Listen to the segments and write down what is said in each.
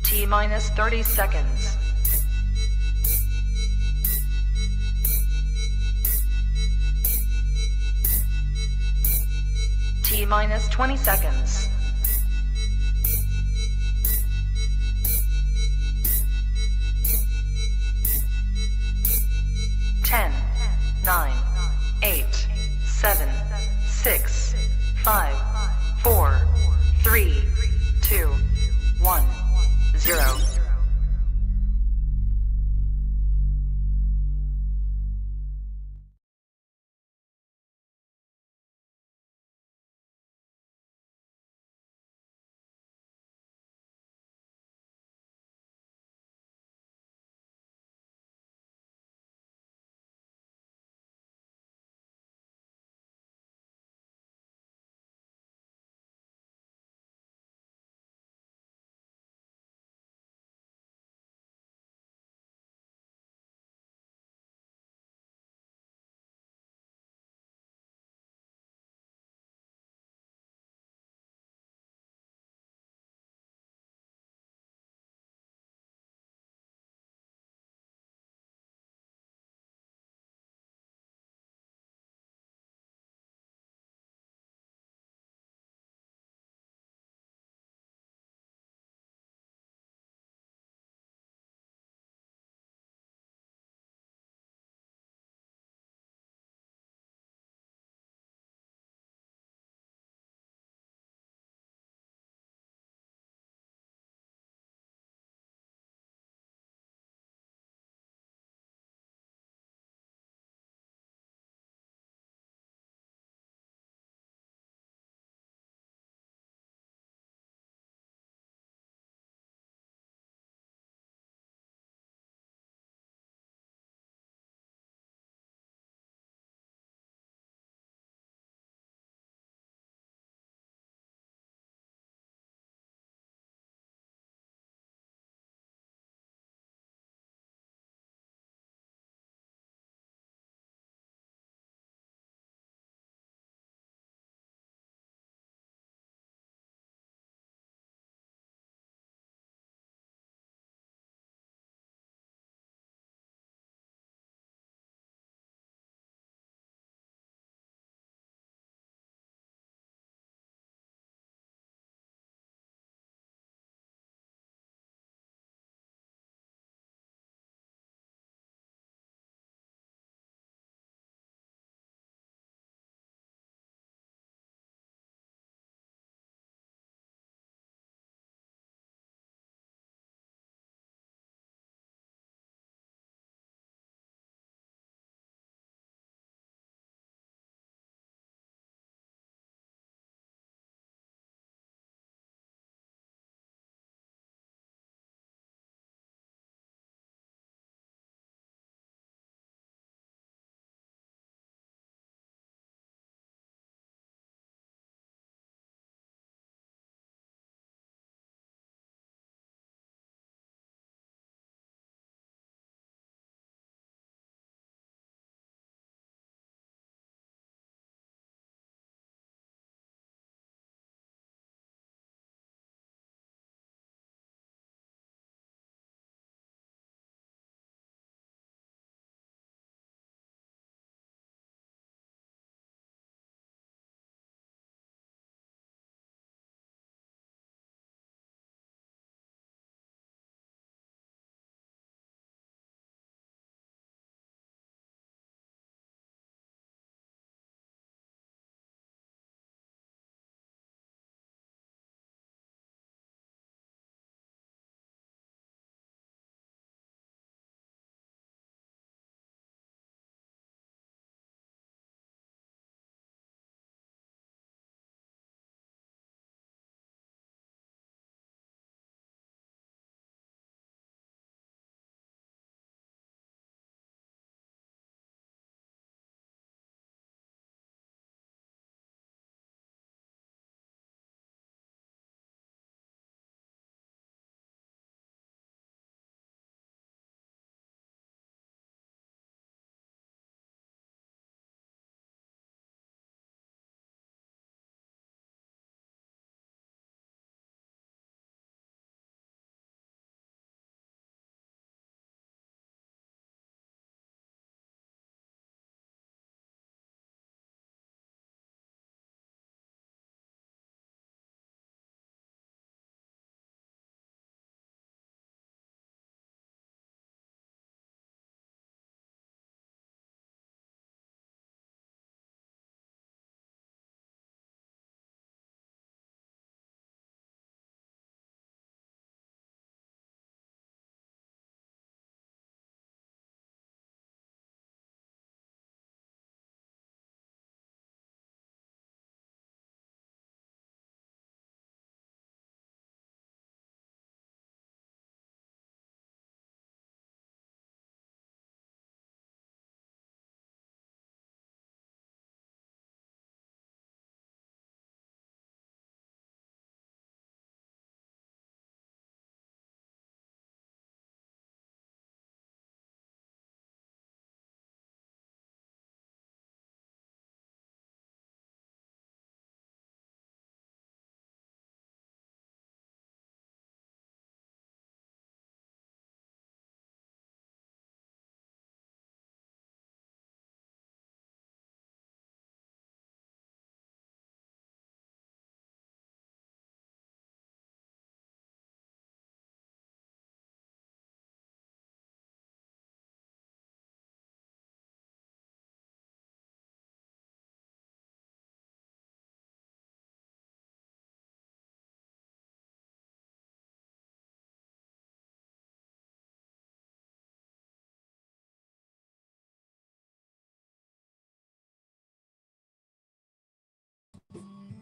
T minus 30 seconds. T minus 20 seconds. 10, 9, 8, 7, 6, 5, 4, 3, 2, 1, 0.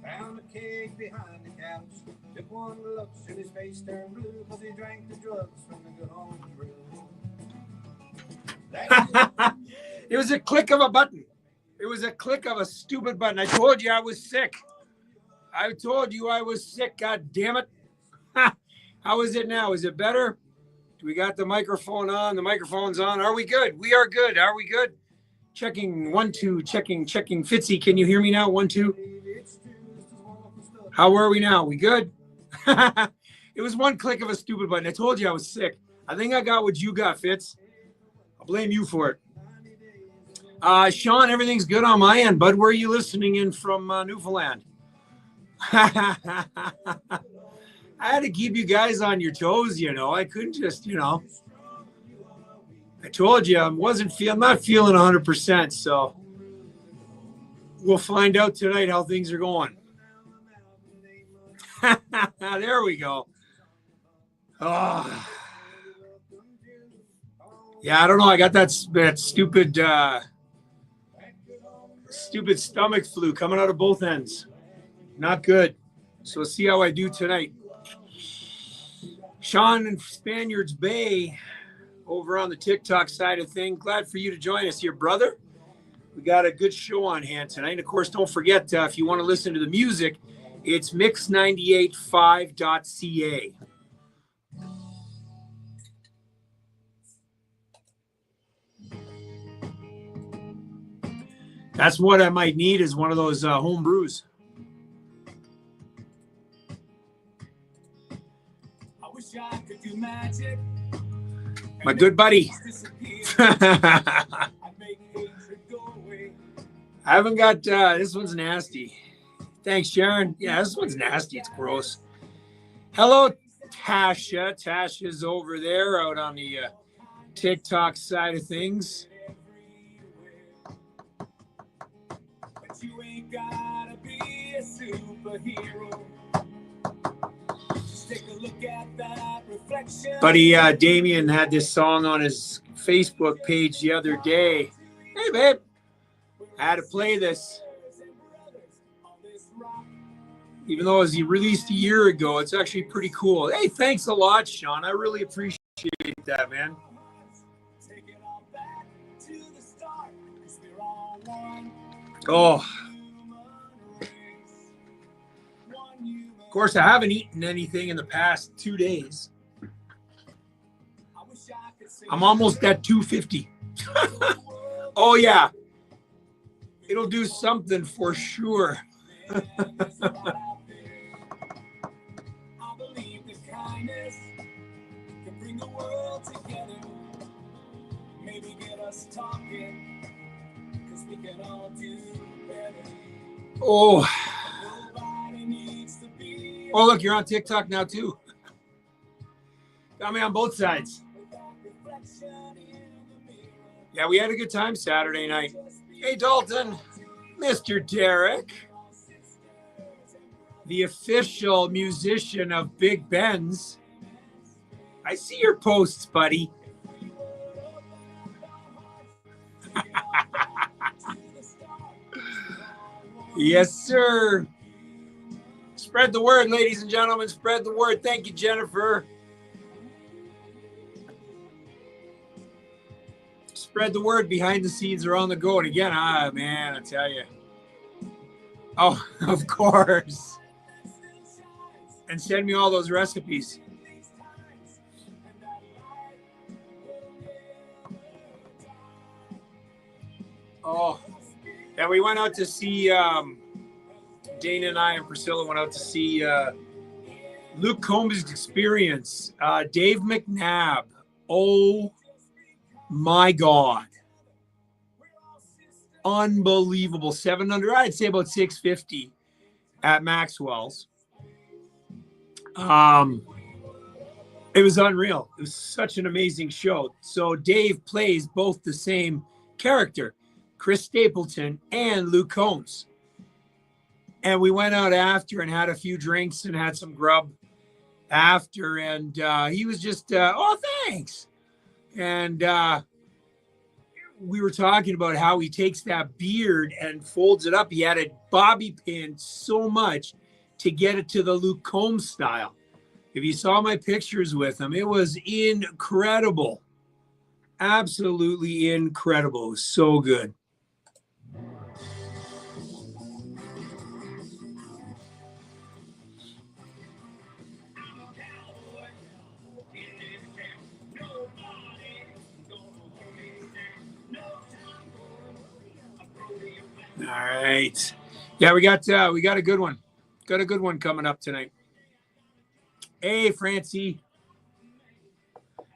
Found a cake behind the couch. Took one look, and his face turned blue because he drank the drugs from the good home brew. It was a click of a button. It was a click of a stupid button. I told you I was sick. I told you I was sick. God damn it. How is it now? Is it better? We got the microphone on. The microphone's on. Are we good? We are good. Are we good? Checking 1 2. Checking. Fitzy, can you hear me now? 1 2. How are we now? We good? It was one click of a stupid button. I told you I was sick. I think I got what you got, Fitz. I'll blame you for it. Sean, everything's good on my end, bud. Where are you listening in from Newfoundland? I had to keep you guys on your toes, you know. I couldn't just, I told you I'm not feeling 100%, so we'll find out tonight how things are going. There we go. Oh. Yeah, I don't know. I got that stupid stomach flu coming out of both ends. Not good. So we'll see how I do tonight. Sean in Spaniards Bay over on the TikTok side of things. Glad for you to join us here, brother. We got a good show on hand tonight. And of course, don't forget, if you want to listen to the music, it's MIX985.ca. That's what I might need is one of those home brews. I wish I could do magic. My good buddy. I haven't got, this one's nasty. Thanks, Sharon. Yeah, this one's nasty. It's gross. Hello, Tasha. Tasha's over there out on the TikTok side of things. You ain't gotta be a superhero. Just take a look at that reflection. Buddy Damien had this song on his Facebook page the other day. Hey, babe. I had to play this. Even though it was released a year ago, it's actually pretty cool. Hey, thanks a lot, Sean. I really appreciate that, man. Oh, of course, I haven't eaten anything in the past 2 days. I'm almost at 250. Oh, yeah. It'll do something for sure. Oh. Oh, look, you're on TikTok now, too. Got me on both sides. Yeah, we had a good time Saturday night. Hey, Dalton, Mr. Derek, the official musician of Big Ben's. I see your posts, buddy. Yes, sir. Spread the word, ladies and gentlemen. Spread the word. Thank you, Jennifer. Spread the word. Behind the scenes are on the go. And again, man, I tell you. Oh, of course. And send me all those recipes. Oh, and we went out to see, Dana and I and Priscilla went out to see Luke Combs' Experience. Dave McNabb. Oh, my God. Unbelievable. 700, I'd say about 650 at Maxwell's. It was unreal. It was such an amazing show. So Dave plays both the same character, Chris Stapleton and Luke Combs. And we went out after and had a few drinks and had some grub after. And he was just, oh, thanks. And we were talking about how he takes that beard and folds it up. He had it bobby pinned so much to get it to the Luke Combs style. If you saw my pictures with him, it was incredible. Absolutely incredible. It was so good. All right. Yeah, we got a good one. Got a good one coming up tonight. Hey, Francie.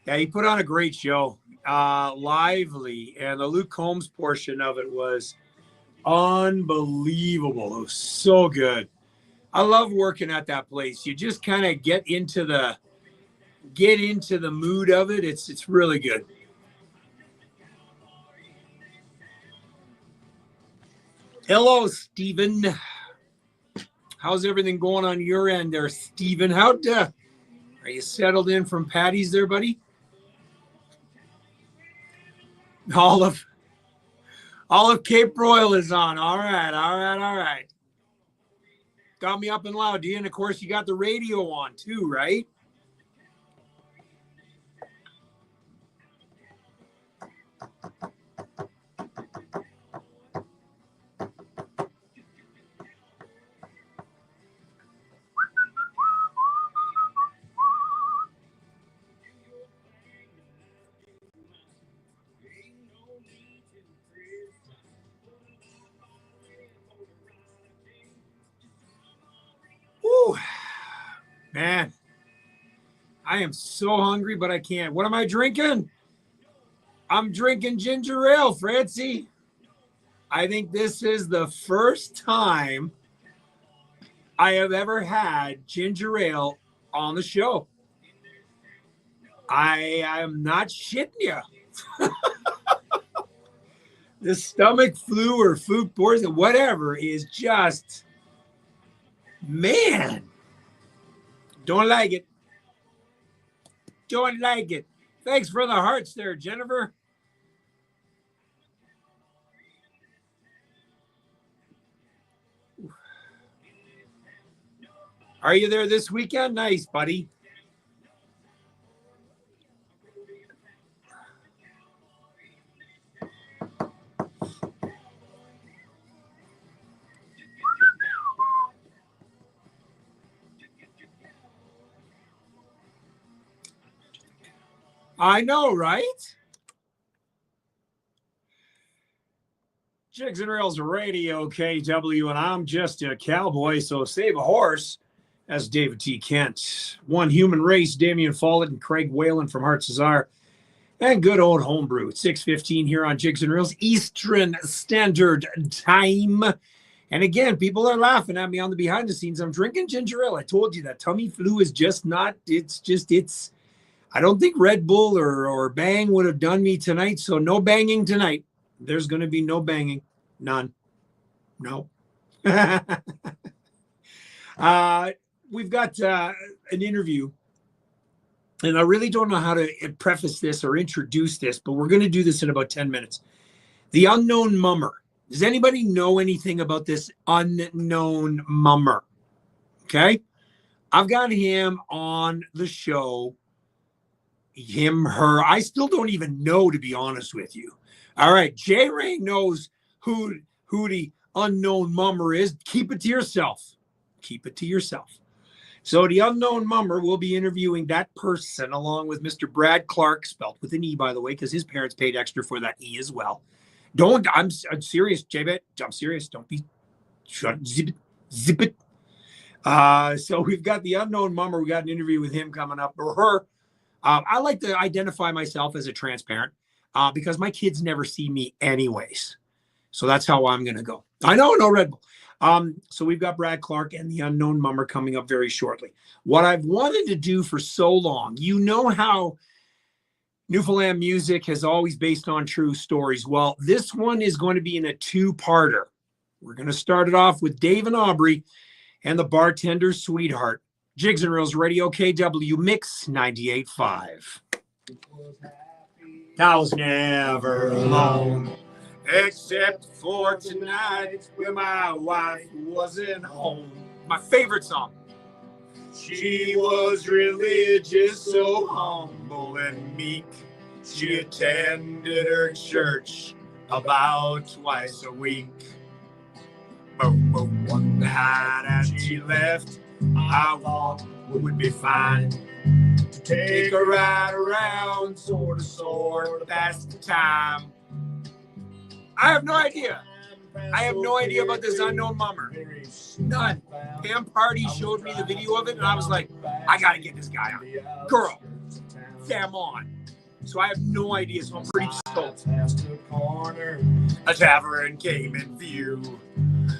Yeah, he put on a great show. Lively. And the Luke Combs portion of it was unbelievable. It was so good. I love working at that place. You just kind of get into the mood of it. It's really good. Hello, Stephen. How's everything going on your end there, Stephen? Are you settled in from Patty's there, buddy? All of Cape Royal is on. All right. Got me up and loud, and of course you got the radio on too, right? Woo, man, I am so hungry, but I can't. What am I drinking? I'm drinking ginger ale, Francie. I think this is the first time I have ever had ginger ale on the show. I am not shitting you. The stomach flu or food poisoning, whatever, is just, man, don't like it. Don't like it. Thanks for the hearts there, Jennifer. Are you there this weekend? Nice, buddy. I know, right? Jigs and Rails Radio, KW, and I'm just a cowboy, so save a horse. That's David T. Kent. One Human Race, Damian Follett and Craig Whalen from Heart Cesar. And good old homebrew at 6:15 here on Jigs and Reels, Eastern Standard Time. And again, people are laughing at me on the behind the scenes. I'm drinking ginger ale. I told you that tummy flu is just not, it's, I don't think Red Bull or Bang would have done me tonight. So no banging tonight. There's going to be no banging. None. No. We've got an interview, and I really don't know how to preface this or introduce this, but we're going to do this in about 10 minutes. The unknown mummer. Does anybody know anything about this unknown mummer? Okay. I've got him on the show. Him, her. I still don't even know, to be honest with you. All right. J Ray knows who the unknown mummer is. Keep it to yourself. Keep it to yourself. So the unknown mummer will be interviewing that person along with Mr. Brad Clark, spelled with an E, by the way, because his parents paid extra for that E as well. I'm serious, J-Bet. I'm serious. Don't be shut. Zip it. So we've got the unknown mummer. We got an interview with him coming up, or her. I like to identify myself as a transparent because my kids never see me anyways. So that's how I'm going to go. I know, no Red Bull. So we've got Brad Clark and the unknown mummer coming up very shortly. What I've wanted to do for so long, you know how Newfoundland music has always based on true stories. Well, this one is going to be in a two-parter. We're going to start it off with Dave and Aubrey and the bartender's sweetheart. Jigs and Reels Radio, KW MIX985. I was never alone, except for tonight when my wife wasn't home. My favorite song. She was religious, so humble and meek. She attended her church about twice a week. But one night as she left, I thought would be fine to take her right around, sort of pass the time. I have no idea. I have no idea about this unknown mummer. None. Pam Party showed me the video of it, and I was like, I gotta get this guy on. Girl, damn on. So I have no idea, so I'm pretty stoked. A tavern came in view,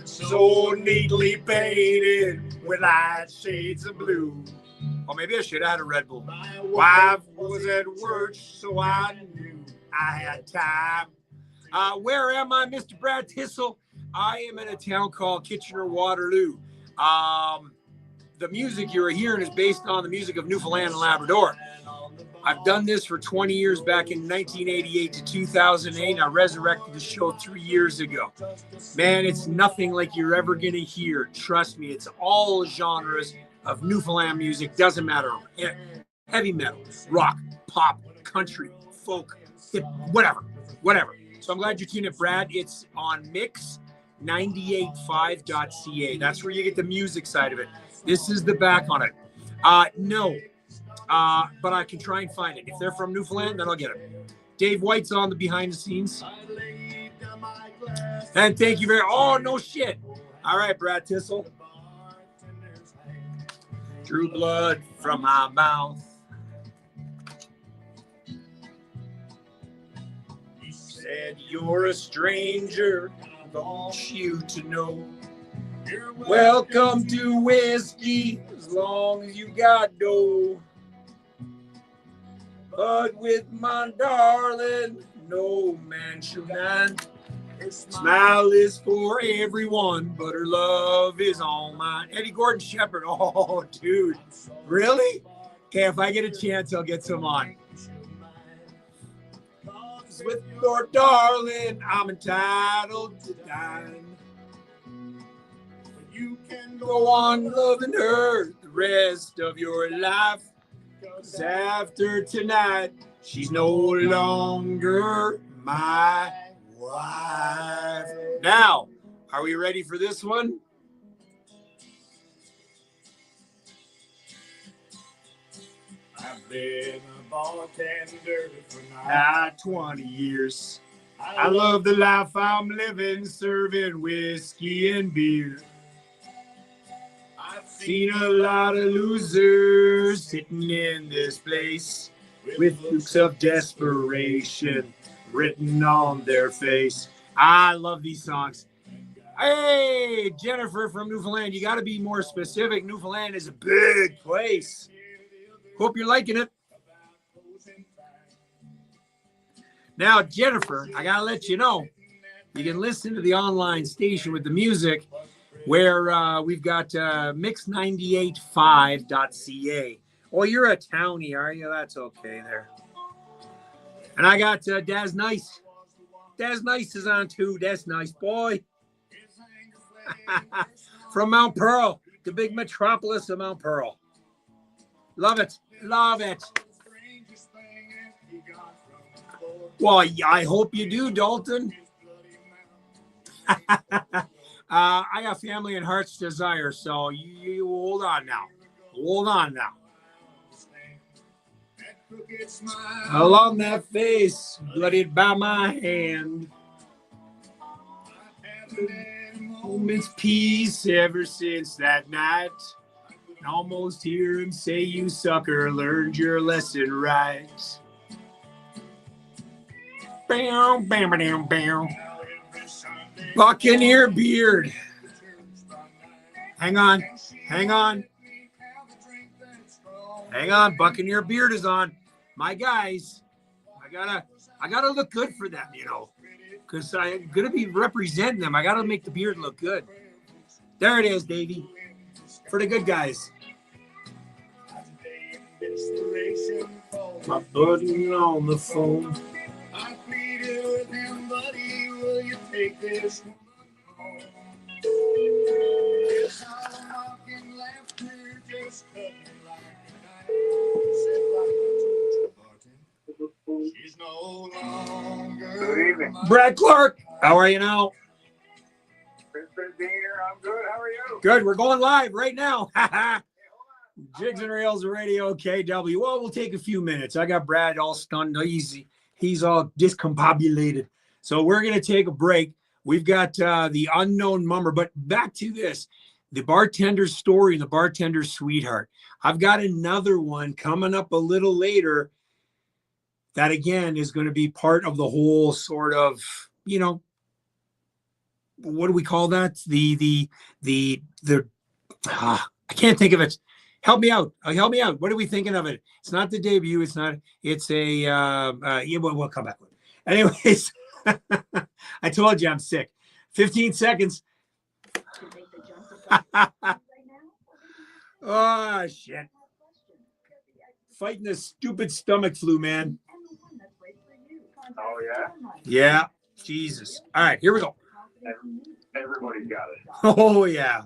so neatly painted with light shades of blue. Or maybe I should have had a Red Bull. Wife was at work, so I knew I had time. Where am I, Mr. Brad Tissel? I am in a town called Kitchener-Waterloo. The music you're hearing is based on the music of Newfoundland and Labrador. I've done this for 20 years back in 1988 to 2008. I resurrected the show 3 years ago. Man, it's nothing like you're ever going to hear. Trust me, it's all genres of Newfoundland music. Doesn't matter. Heavy metal, rock, pop, country, folk, hip, whatever. So I'm glad you're tuning in, Brad. It's on MIX985.ca. That's where you get the music side of it. This is the back on it. No. But I can try and find it. If they're from Newfoundland, then I'll get them. Dave White's on the behind the scenes. And thank you very Oh, no shit. All right, Brad Tissel. Drew blood from my mouth. He said, you're a stranger. I want you to know. Welcome to whiskey, as long as you got dough. But with my darling, no man shall mind. Her smile is for everyone, but her love is all mine. Eddie Gordon Shepherd. Oh, dude. Really? Okay, if I get a chance, I'll get some on. With your darling, I'm entitled to dine. You can go on loving her the rest of your life. 'Cause after tonight, she's no longer my wife. Now, are we ready for this one? I've been a bartender for not 20 years. I love the life I'm living, serving whiskey and beer. I've seen a lot of losers sitting in this place with looks of desperation written on their face. I love these songs. Hey, Jennifer from Newfoundland, you got to be more specific. Newfoundland is a big place. Hope you're liking it. Now, Jennifer, I got to let you know, you can listen to the online station with the music where we've got MIX985.ca. Oh, you're a townie, are you? That's okay there. And I got Daz Nice. Daz Nice is on too. That's nice, boy. From Mount Pearl, the big metropolis of Mount Pearl. Love it. Love it. Well, I hope you do, Dalton. I got family and heart's desire, so you hold on now. Hold on now. Along that face, bloodied by my hand. Moment's peace ever since that night. Almost hear him say, you sucker, learned your lesson right. Bam, bam, bam, bam. Buccaneer Beard. Hang on. Hang on. Hang on. Buccaneer Beard is on. My guys, I gotta look good for them, you know, because I'm gonna be representing them. I gotta make the beard look good. There it is, Davey. For the good guys. My buddy on the phone. take this one home. It's all mocking laughter, just cut me like a knife. Said like a bartender, she's no longer. Good evening. Brad Clark, how are you now? Mr. Deer, I'm good. How are you? Good. We're going live right now. Jigs and Rails Radio KW. Well, we'll take a few minutes. I got Brad all stunned. He's all discombobulated. So we're going to take a break. We've got the unknown mummer, but back to this, the bartender's story and the bartender's sweetheart. I've got another one coming up a little later that, again, is going to be part of the whole sort of, you know, what do we call that? I can't think of it. Help me out. Help me out. What are we thinking of it? It's not the debut. It's not. It's a. Yeah, we'll come back with it. Anyways, I told you I'm sick. 15 seconds. Oh shit! Fighting this stupid stomach flu, man. Oh, yeah? Yeah. Jesus. All right, here we go. Everybody's got it. Oh yeah.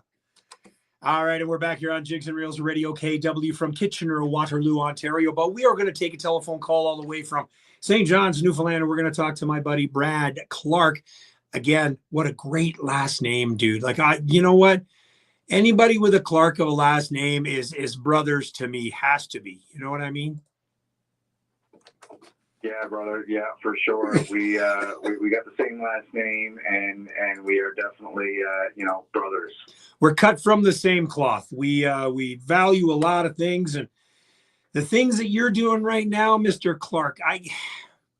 All right, and we're back here on Jigs and Reels Radio KW from Kitchener, Waterloo, Ontario. But we are going to take a telephone call all the way from St. John's, Newfoundland, and we're going to talk to my buddy Brad Clark. Again, what a great last name, dude. Like, you know what? Anybody with a Clark of a last name is brothers to me. Has to be. You know what I mean? Yeah, brother. Yeah, for sure. We got the same last name, and we are definitely brothers. We're cut from the same cloth. We value a lot of things, and the things that you're doing right now, Mr. Clark.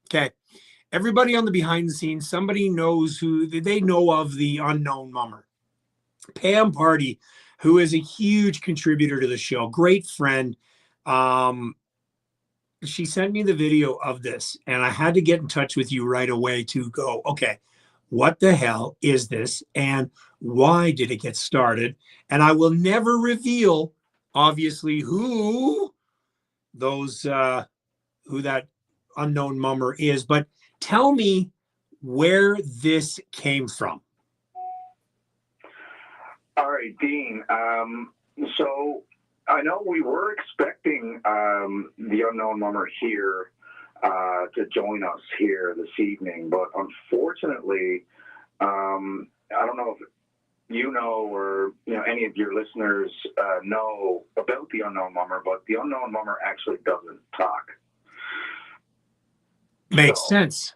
Okay. Everybody on the behind the scenes, somebody knows who they know of the unknown mummer. Pam Party, who is a huge contributor to the show, great friend. She sent me the video of this, and I had to get in touch with you right away to go, okay, what the hell is this, and why did it get started? And I will never reveal, obviously, who that unknown mummer is, but tell me where this came from. All right, Dean. So I know we were expecting the unknown mummer here to join us here this evening, but unfortunately, I don't know if you know or any of your listeners know about the unknown mummer, but the unknown mummer actually doesn't talk. Makes sense.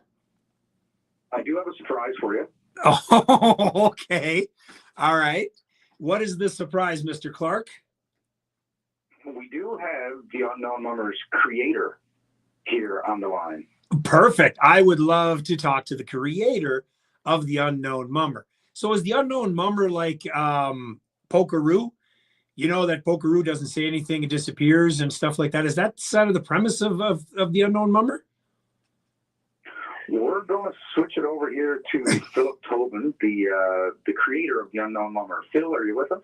I do have a surprise for you. Oh, okay. All right. What is the surprise, Mr. Clark? We do have the unknown mummer's creator here on the line. Perfect. I would love to talk to the creator of the unknown mummer. So is the unknown mummer like Pokeroo? You know that Pokeroo doesn't say anything, it disappears and stuff like that. Is that side of the premise of the unknown mummer? We're going to switch it over here to Philip Tobin, the creator of the unknown mummer. Phil, are you with us?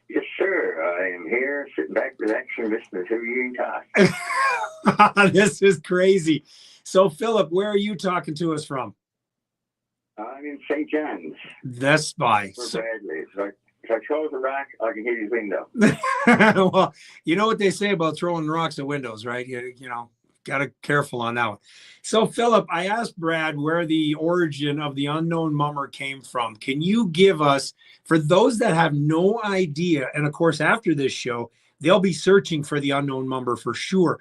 Yes, sir. I am here, sitting back, relaxing, listening to you talk. This is crazy. So, Philip, where are you talking to us from? I'm in St. John's. That's by. For Bradley. So if I close the rack, I can hear his window. Well, you know what they say about throwing rocks at windows, right? You know, got to careful on that one. So, Philip, I asked Brad where the origin of the unknown mummer came from. Can you give us, for those that have no idea, and of course, after this show, they'll be searching for the unknown mummer for sure.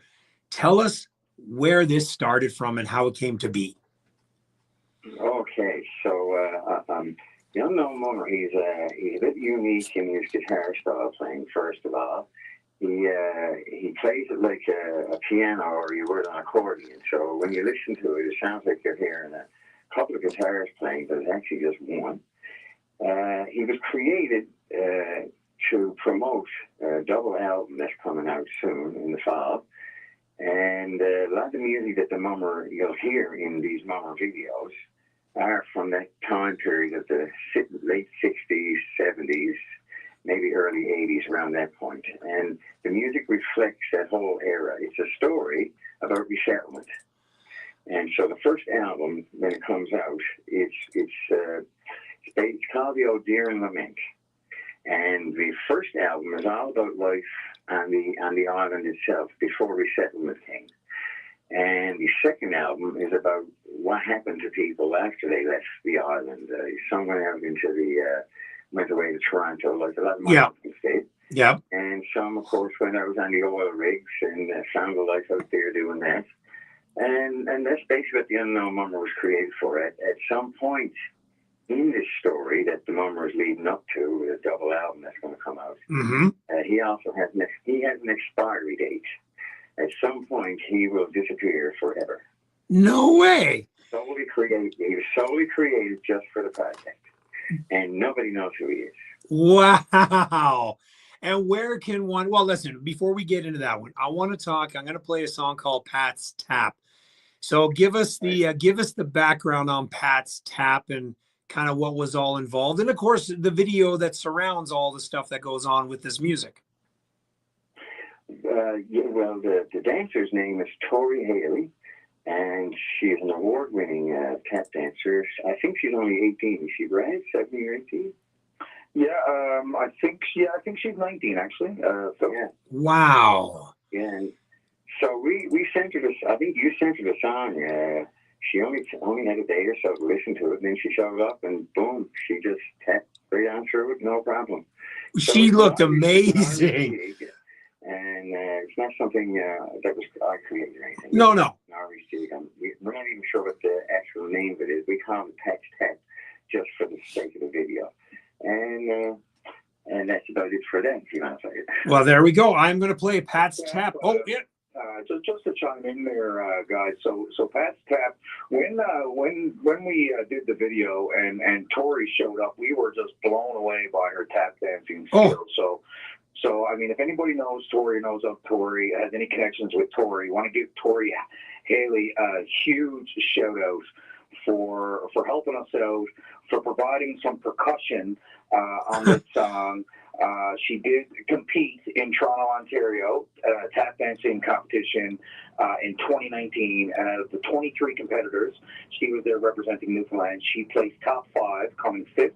Tell us where this started from and how it came to be. Okay, so the unknown mummer, he's a bit unique in his guitar style playing, first of all. He plays it like a piano or you would an accordion. So when you listen to it, it sounds like you're hearing a couple of guitars playing, but it's actually just one. He was created to promote a double album that's coming out soon in the fall. And a lot of the music that the mummer you'll hear in these mummer videos are from that time period of the late 60s, 70s, maybe early 80s, around that point. And the music reflects that whole era. It's a story about resettlement. And so the first album, when it comes out, it's called The Old Deer and Lament. And the first album is all about life on the island itself before resettlement came. And the second album is about what happened to people after they left the island. Some went out went away to Toronto, like a lot of my state. Yeah. And some, of course, went out on the oil rigs and found a life out there doing that. And that's basically what the Unknown Mummer was created for. At some point in this story that the Mummer is leading up to, the double album that's going to come out, he also has an expiry date. At some point, he will disappear forever. No way. He was solely created just for the project, and nobody knows who he is. Wow. And where can one? Well, listen. Before we get into that one, I want to talk. I'm going to play a song called Pat's Tap. So give us the background on Pat's Tap and kind of what was all involved, and of course the video that surrounds all the stuff that goes on with this music. The dancer's name is Tori Haley, and she is an award-winning tap dancer. I think she's only 18. Is she right? 17 or 18? Yeah, I think she's 19 actually. Yeah. Wow. Yeah. And so we sent her this. I think you sent her the song. She only had a day or so to listen to it, and then she showed up, and boom, she just tapped right on through it, no problem. She looked amazing. And it's not something that I created or anything. No. We're not even sure what the actual name of it is. We call it Pat's Tap just for the sake of the video. And that's about it for that, if you want to say it. Well, there we go. I'm going to play Pat's Tap. Oh, yeah. Just to chime in there, guys. So Pat's Tap. When we did the video and Tori showed up, we were just blown away by her tap dancing skills. So I mean, if anybody knows Tori, knows of Tori, has any connections with Tori, want to give Tori Haley a huge shout out for helping us out, for providing some percussion on this song. She did compete in Toronto, Ontario, tap dancing competition in 2019. And out of the 23 competitors, she was there representing Newfoundland. She placed top 5, coming 5th.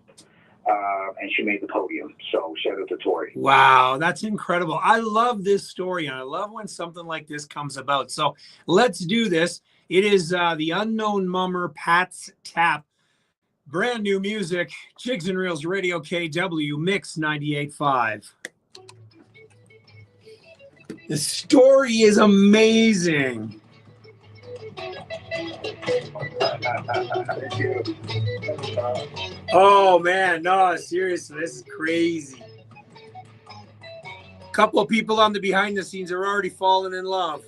And she made the podium. So shout out to Tori. Wow, that's incredible. I love this story, and I love when something like this comes about. So let's do this. It is the Unknown Mummer, Pat's Tap. Brand new music, Jigs and Reels Radio KW, MIX985. The story is amazing. Oh man, no, seriously, this is crazy. A couple of people on the behind the scenes are already falling in love.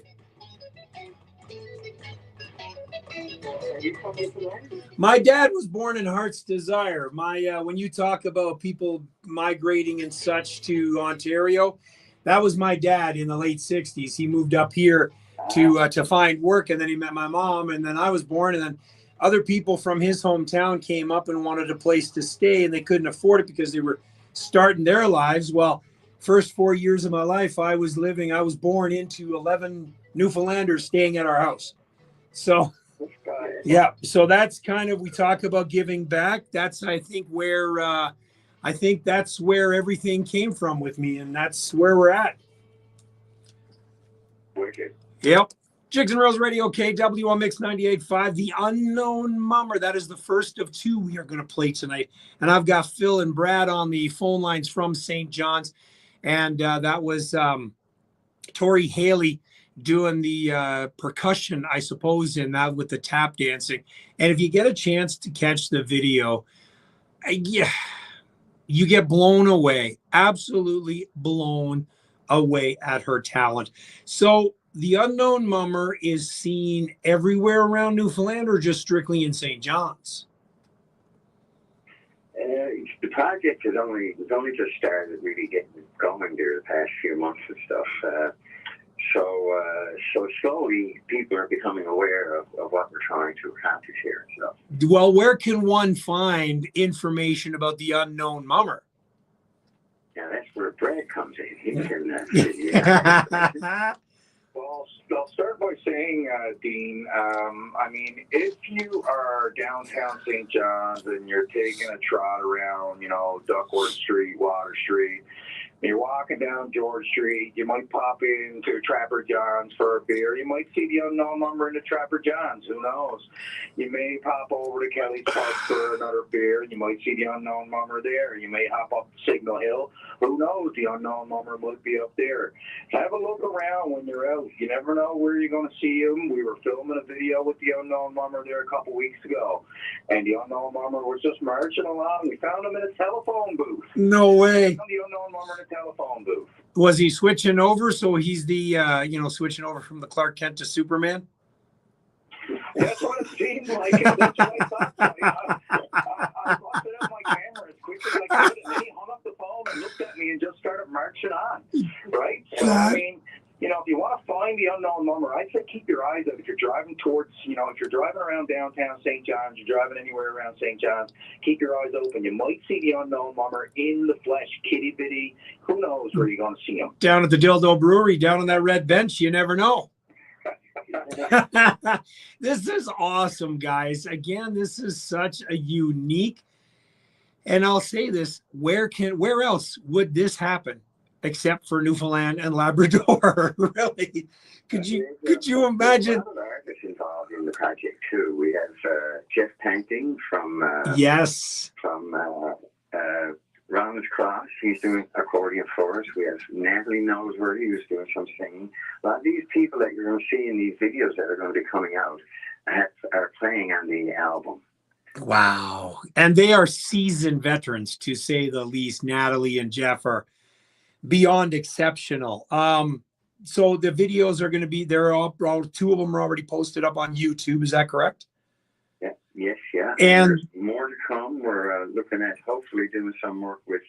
My dad was born in Heart's Desire. When you talk about people migrating and such to Ontario, that was my dad in the late 60s. He moved up here to find work, and then he met my mom, and then I was born, and then other people from his hometown came up and wanted a place to stay, and they couldn't afford it because they were starting their lives. Well, first 4 years of my life, I was born into 11 Newfoundlanders staying at our house. So yeah, so that's kind of, we talk about giving back. That's, I think that's where everything came from with me, and that's where we're at. Wicked. Yep. Jigs and Reels Radio KW on MIX985. The Unknown Mummer. That is the first of 2 we are going to play tonight. And I've got Phil and Brad on the phone lines from St. John's. And that was Tori Haley doing the percussion, I suppose, in that with the tap dancing. And if you get a chance to catch the video, yeah, you get blown away, absolutely blown away at her talent. So the Unknown Mummer is seen everywhere around Newfoundland, or just strictly in St. John's? The project has only just started really getting going there the past few months and stuff. So slowly people are becoming aware of what we're trying to accomplish here and stuff. Well, where can one find information about the Unknown Mummer? Yeah, that's where Brad comes in. He can False. I'll start by saying, Dean, I mean, if you are downtown St. John's and you're taking a trot around, you know, Duckworth Street, Water Street, and you're walking down George Street, you might pop into Trapper John's for a beer. You might see the Unknown Mummer into Trapper John's. Who knows? You may pop over to Kelly's Pub for another beer. You might see the Unknown Mummer there. You may hop up Signal Hill. Who knows? The Unknown Mummer might be up there. Have a look around when you're out. You never know where you're going to see him. We were filming a video with the Unknown Mummer there a couple weeks ago, and the Unknown Mummer was just marching along. We found him in a telephone booth. No way. The Unknown Mummer in a telephone booth. Was he switching over? So he's the, switching over from the Clark Kent to Superman? That's what it seemed like. That's what I thought. I busted out my camera as quick as I could, and then he hung up the phone and looked at me and just started marching on. Right? So, I mean, you know, if you want to find the Unknown Mummer, I'd say keep your eyes out. If you're driving towards, you know, if you're driving around downtown St. John's, you're driving anywhere around St. John's, keep your eyes open. You might see the Unknown Mummer in the flesh, kitty bitty. Who knows where you're going to see him? Down at the Dildo Brewery, down on that red bench, you never know. This is awesome, guys. Again, this is such a unique, and I'll say this, where else would this happen except for Newfoundland and Labrador? Really? Could you imagine? There's a lot of artists involved in the project too. We have Jeff Panting from Yes. From Ronald Cross, he's doing accordion for us. We have Natalie Noseworthy, who's doing some singing. A lot of these people that you're going to see in these videos that are going to be coming out are playing on the album. Wow. And they are seasoned veterans, to say the least. Natalie and Jeff are beyond exceptional. So the videos are going to be, they're all, two of them are already posted up on YouTube. Is that correct? Yeah. Yes, yeah. And there's more to come. We're looking at hopefully doing some work with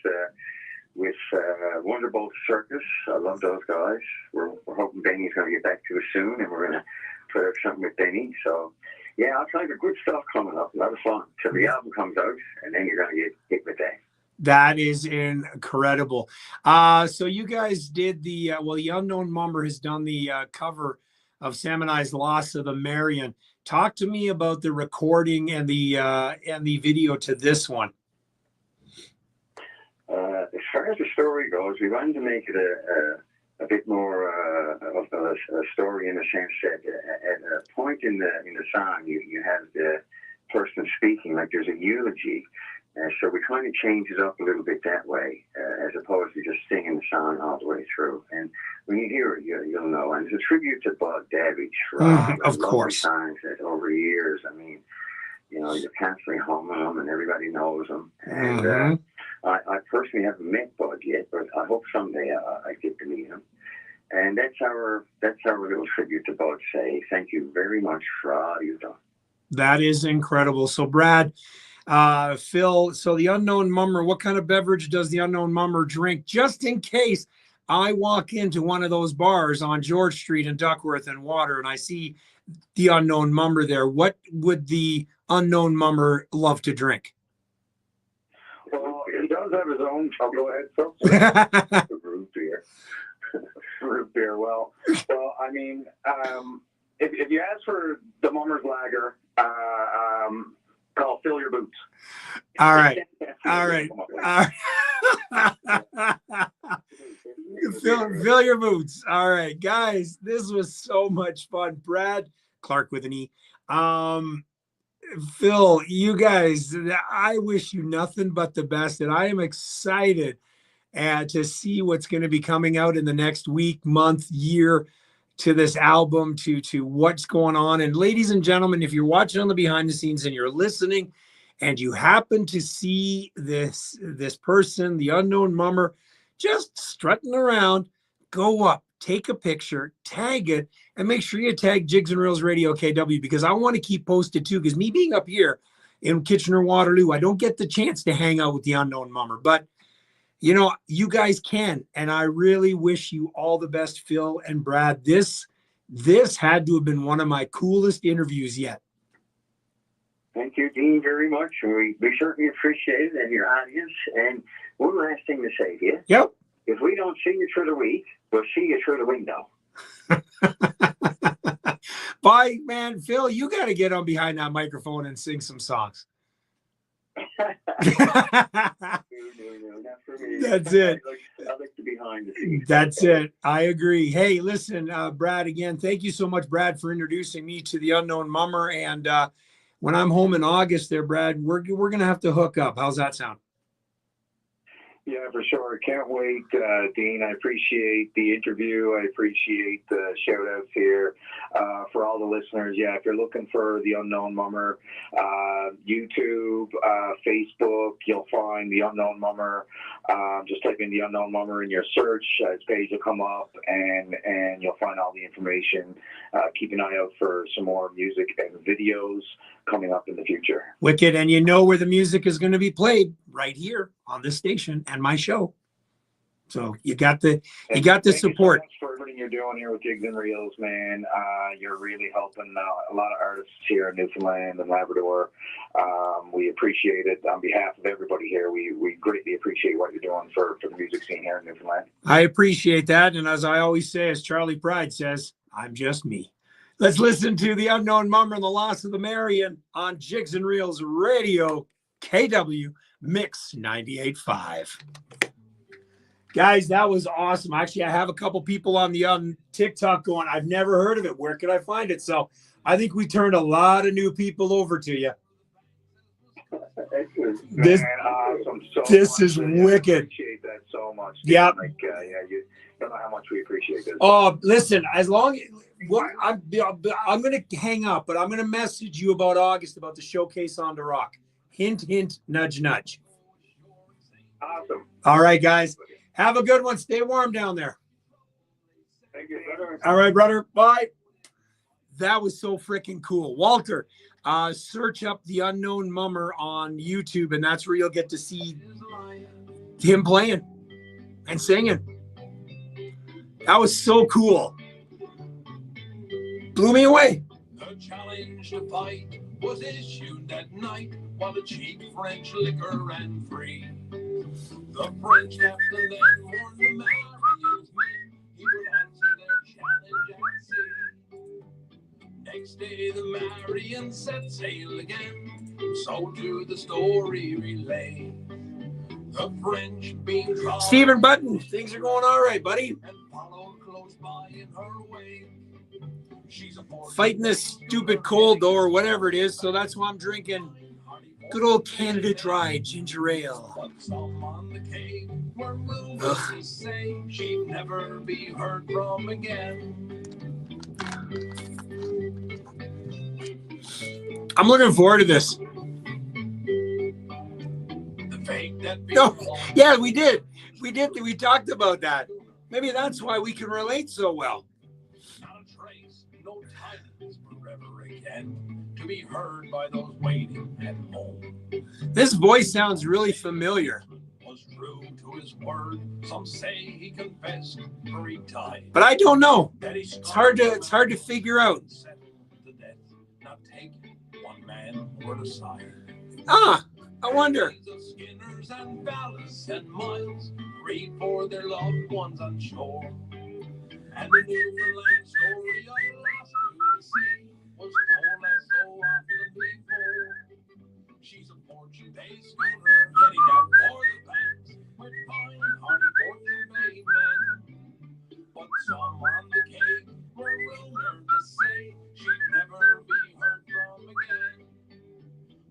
Wonderbolt Circus. I love those guys. We're hoping Benny's going to get back to us soon, and we're going to put out something with Benny. So, yeah, I'll tell you, good stuff coming up. A lot of fun. So the album comes out, and then you're going to get hit with that. That is incredible. So you guys did the, the Unknown Mummer has done the cover of Sam and I's Loss of the Marion. Talk to me about the recording and the video to this one. As far as the story goes, we wanted to make it a bit more of a story in the sense that at a point in the song, you have the person speaking like there's a eulogy. So we kind of change it up a little bit that way, as opposed to just singing the song all the way through. And when you hear it, you'll know. And it's a tribute to Bud Davidge for all of course songs that over years, I mean, you know, you're constantly humming them and everybody knows them. And I personally haven't met Bud yet, but I hope someday I get to meet him. And that's our little tribute to Bud. Say thank you very much for all you've done. That is incredible. So Brad, Phil, so the Unknown Mummer, what kind of beverage does the Unknown Mummer drink? Just in case I walk into one of those bars on George Street in Duckworth and Water and I see the Unknown Mummer there, what would the Unknown Mummer love to drink? Well, he does have his own. I'll go ahead, Phil. Root beer. Root beer. Well, I mean, if you ask for the Mummer's Lager, I'll fill your boots. All right. Fill your boots. All right, guys, this was so much fun. Brad, Clark with an E. Phil, you guys, I wish you nothing but the best, and I am excited to see what's going to be coming out in the next week, month, year, to this album, to what's going on. And ladies and gentlemen, if you're watching on the behind the scenes and you're listening and you happen to see this person, the Unknown Mummer, just strutting around, go up, take a picture, tag it, and make sure you tag Jigs and Reels Radio KW, because I want to keep posted too, because me being up here in Kitchener-Waterloo, I don't get the chance to hang out with the Unknown Mummer, but you know, you guys can, and I really wish you all the best, Phil and Brad. This had to have been one of my coolest interviews yet. Thank you, Dean, very much. We certainly appreciate it and your audience. And one last thing to say to you. Yep. If we don't see you through the week, we'll see you through the window. Bye, man. Phil, you got to get on behind that microphone and sing some songs. No, not for me. That's it. I like to be behind the scenes. That's it. I agree. Hey, listen, Brad, again, thank you so much, Brad, for introducing me to the Unknown Mummer. And when I'm home in August there, Brad, we're going to have to hook up. How's that sound? Yeah, for sure. Can't wait, Dean. I appreciate the interview. I appreciate the shout outs here. For all the listeners, yeah, if you're looking for the Unknown Mummer, YouTube, Facebook, you'll find the Unknown Mummer. Just type in the Unknown Mummer in your search. His page will come up, and you'll find all the information. Keep an eye out for some more music and videos coming up in the future. Wicked. And you know where the music is going to be played, right here on this station and my show. So you got the support. Thank you so much for everything you're doing here with Jigs and Reels, man. You're really helping a lot of artists here in Newfoundland and Labrador. We appreciate it. On behalf of everybody here, we greatly appreciate what you're doing for the music scene here in Newfoundland. I appreciate that. And as I always say, as Charlie Pride says, I'm just me. Let's listen to the Unknown Mummer and the Loss of the Marion on Jigs and Reels Radio, KW MIX985. Guys, that was awesome. Actually, I have a couple people on the TikTok going, I've never heard of it. Where can I find it? So I think we turned a lot of new people over to you. This, man, awesome. this is wicked. I appreciate that so much. Yeah. Like, you don't know how much we appreciate this. Oh, listen, as long I'm going to hang up, but I'm going to message you about August, about the showcase on the Rock. Hint, hint, nudge, nudge. Awesome. All right, guys. Have a good one. Stay warm down there. Thank you, brother. All right, brother. Bye. That was so freaking cool. Walter, search up the Unknown Mummer on YouTube, and that's where you'll get to see him playing and singing. That was so cool. Blew me away. The challenge to fight was issued that night while the cheap French liquor ran free. The French captain then warned the Marians men he would answer their challenge at sea. Next day the Marians set sail again, so to the story relay. The French being caught Stephen Button, things are going all right, buddy. and followed close by in her way. She's a Fighting this stupid cold, though, or whatever it is, so that's why I'm drinking good old Canada Dry ginger ale. But some on the cave were rumors to say she'd never be heard from again. I'm looking forward to this. The fate that No, befell yeah, we did. We talked about that. Maybe that's why we can relate so well. not a trace, no tidings forever again to be heard by those waiting at home. This voice sounds really familiar, Was true to his word. Some say he confessed 3 times. but I don't know. That he It's hard to figure out. Sentenced to death, not taking one man word aside. Ah, I wonder. Of Skinners and Vallis and Miles grieve for their loved ones on shore. And the Newfoundland story of lost to the sea was told as so often before. She's a Portuguese schooner heading out for the banks with fine hearty Portuguese men. But some on the cape were rumored to say she'd never be heard from again.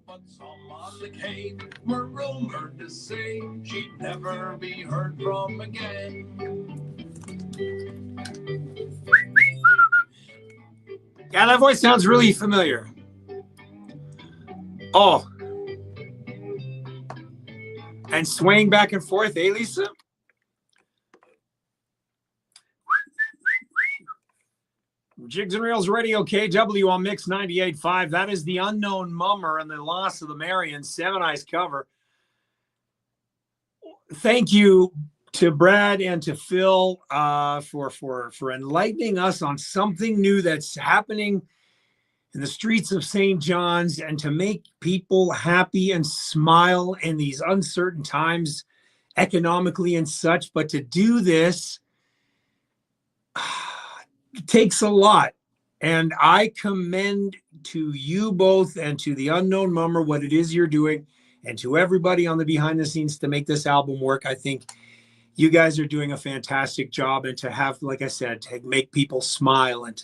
But some on the cape were rumored to say she'd never be heard from again. Yeah, that voice sounds really familiar. Oh. And swaying back and forth, eh, Lisa? Jigs and Reels Radio, KW on MIX985. That is the Unknown Mummer and the Loss of the Marion 7 Eyes cover. Thank you to Brad and to Phil for enlightening us on something new that's happening in the streets of St. John's, and to make people happy and smile in these uncertain times economically and such. But to do this takes a lot. And I commend to you both and to the Unknown Mummer what it is you're doing, and to everybody on the behind the scenes to make this album work. I think you guys are doing a fantastic job, and to have, like I said, to make people smile and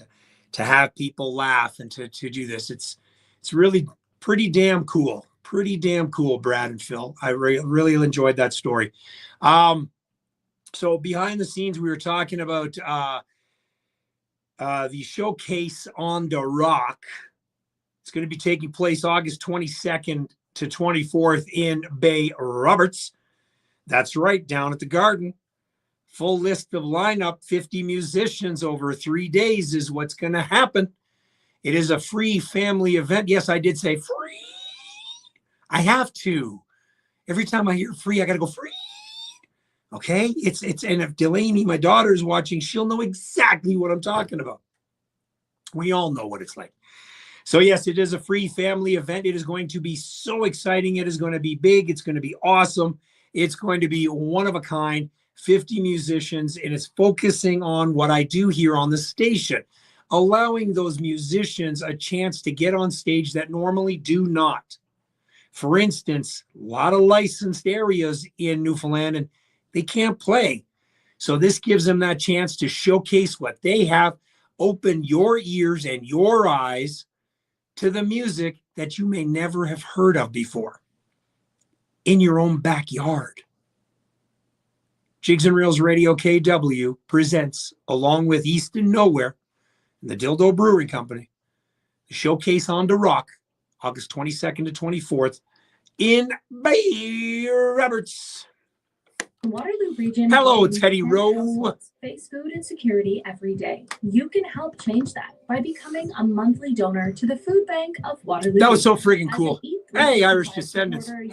to have people laugh and to do this, it's really pretty damn cool. Pretty damn cool, Brad and Phil. I really enjoyed that story. So behind the scenes, we were talking about the showcase on the Rock. It's going to be taking place August 22nd to 24th in Bay Roberts. That's right, down at the Garden. Full list of lineup, 50 musicians over 3 days is what's going to happen. It is a free family event. Yes, I did say free. I have to. Every time I hear free, I got to go free. Okay? It's and if Delaney, my daughter, is watching, she'll know exactly what I'm talking about. We all know what it's like. So yes, it is a free family event. It is going to be so exciting. It is going to be big. It's going to be awesome. It's going to be one of a kind, 50 musicians, and it's focusing on what I do here on the station, allowing those musicians a chance to get on stage that normally do not. For instance, a lot of licensed areas in Newfoundland, and they can't play. So this gives them that chance to showcase what they have, open your ears and your eyes to the music that you may never have heard of before in your own backyard. Jigs and Reels Radio KW presents, along with Easton Nowhere and the Dildo Brewing Company, the Showcase on the Rock, August 22nd to 24th in Bay Roberts. Waterloo region. Hello, Teddy Rowe. Face food insecurity every day. You can help change that by becoming a monthly donor to the food bank of Waterloo. That was so friggin' cool. Hey, Irish descendants. Hey.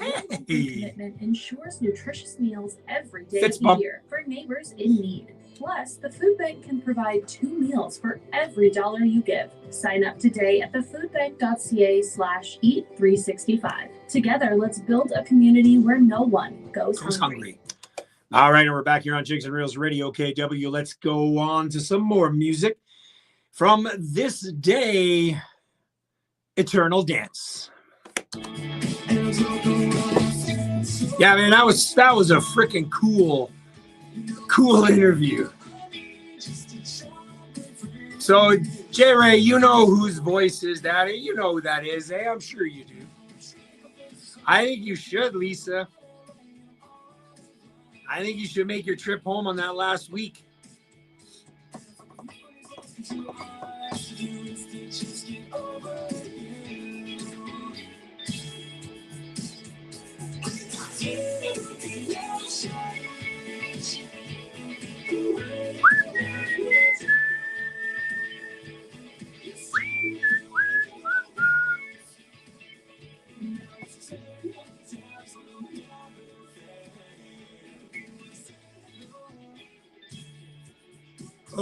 Commitment ensures nutritious meals every day Fitz of the bump. year for neighbors in need. Plus, the food bank can provide 2 meals for every dollar you give. Sign up today at thefoodbank.ca/eat365. Together, let's build a community where no one goes hungry. All right, and we're back here on Jigs and Reels Radio KW. Let's go on to some more music from this day, Eternal Dance. Yeah, man, that was a freaking cool interview. So, J. Ray, you know whose voice is that? You know who that is, eh? I'm sure you do. I think you should, Lisa. I think you should make your trip home on that last week.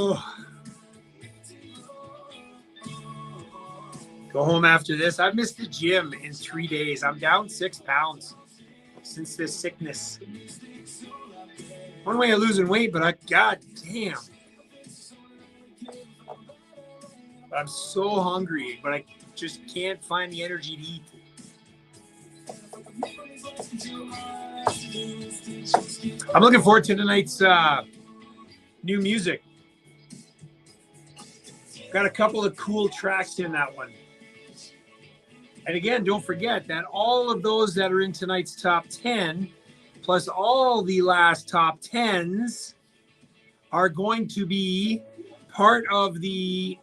Oh. Go home after this. I've missed the gym in 3 days. I'm down 6 pounds since this sickness. One way of losing weight, but god damn. I'm so hungry, but I just can't find the energy to eat. I'm looking forward to tonight's new music. Got a couple of cool tracks in that one. And again, don't forget that all of those that are in tonight's top 10, plus all the last top 10s, are going to be part of the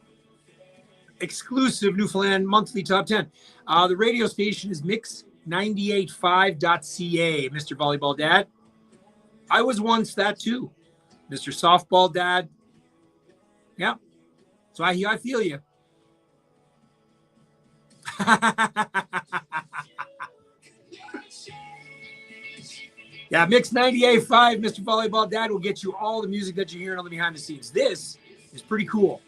exclusive Newfoundland monthly top 10. The radio station is MIX985.ca, Mr. Volleyball Dad. I was once that too, Mr. Softball Dad. Yeah. So I feel you. Yeah, MIX985, Mr. Volleyball Dad, will get you all the music that you're hearing on the behind the scenes. This is pretty cool.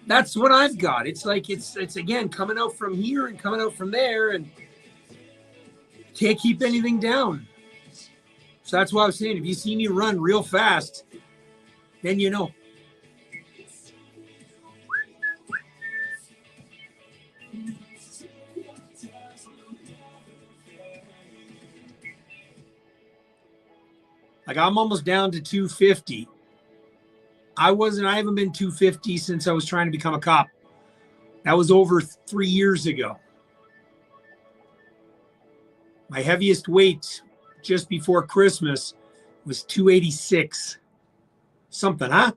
That's what I've got. It's like it's again coming out from here and coming out from there, and can't keep anything down. So that's why I was saying, if you see me run real fast, Then you know. Like I'm almost down to 250. I haven't been 250 since I was trying to become a cop. That was over 3 years ago. My heaviest weight just before Christmas was 286. Something, huh?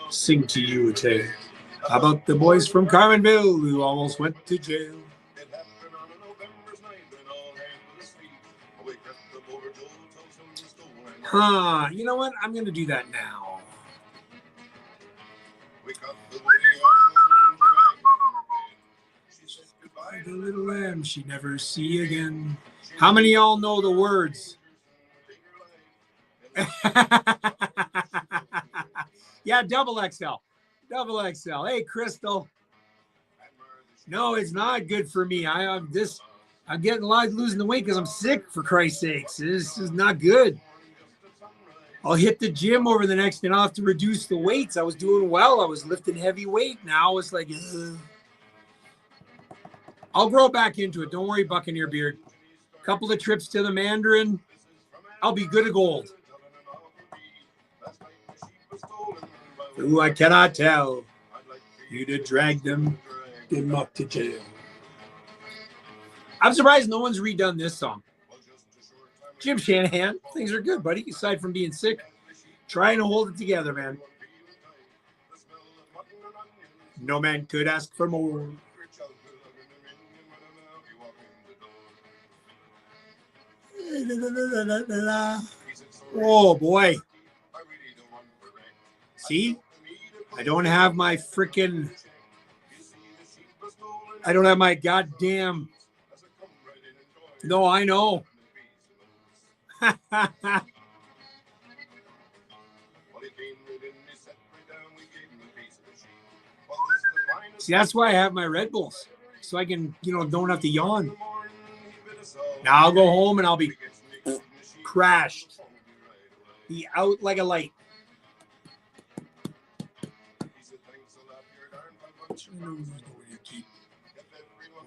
Sing to you a tale about the boys from Carmenville who almost went to jail. Huh, you know what? I'm going to do that now. The little lamb she never see again. How many of y'all know the words? Yeah, double XL. Double XL. Hey, Crystal. No, it's not good for me. I'm getting losing the weight because I'm sick, for Christ's sakes. This is not good. I'll hit the gym over the next, and I'll have to reduce the weights. I was doing well. I was lifting heavy weight. Now it's like, ugh. I'll grow back into it. Don't worry, Buccaneer Beard. Couple of trips to the Mandarin. I'll be good as gold. Ooh, I cannot tell. You'd have dragged them up to jail. I'm surprised no one's redone this song. Jim Shanahan, things are good, buddy. Aside from being sick, trying to hold it together, man. No man could ask for more. Oh, boy. See? I don't have my freaking... I don't have my goddamn... No, I know. See, that's why I have my Red Bulls. So I can, don't have to yawn. Now I'll go home and I'll be crashed. Be out like a light.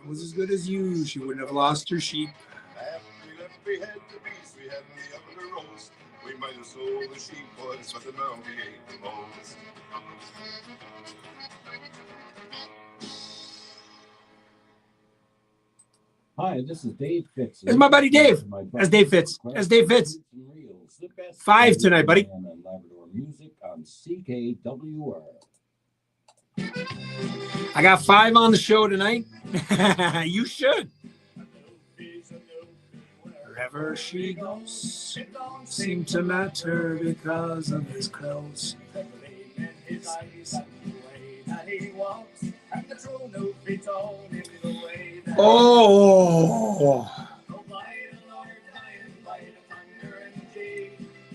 Was as good as you. She wouldn't have lost her sheep. Hi, this is Dave Fitz. It's my buddy Dave. As Dave Fitz. As Dave Fitz. 5 tonight, buddy. Labrador music on CKWR. I got 5 on the show tonight. You should. Wherever she goes, it don't seem to matter because of his clothes. Oh.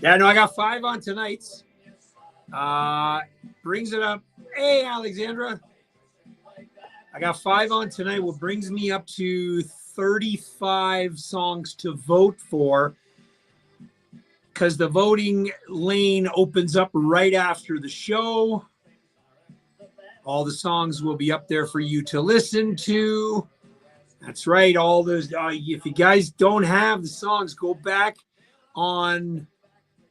Yeah, no, I got 5 on tonight's. Brings it up. Hey, Alexandra. I got 5 on tonight, what brings me up to 35 songs to vote for, because the voting lane opens up right after the show. All the songs will be up there for you to listen to. That's right. All those, if you guys don't have the songs, go back on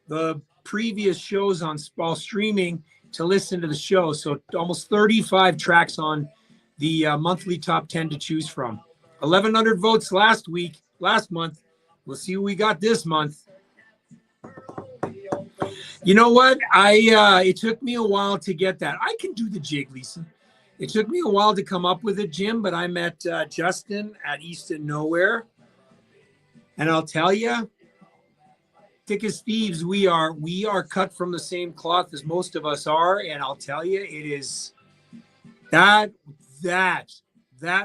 the previous shows on streaming to listen to the show. So almost 35 tracks on the monthly top 10 to choose from. 1,100 votes last month. We'll see what we got this month. You know what? It took me a while to get that. I can do the jig, Lisa. It took me a while to come up with it, Jim, but I met Justin at Easton Nowhere. And I'll tell you, thick as thieves, we are cut from the same cloth as most of us are. And I'll tell you, it is that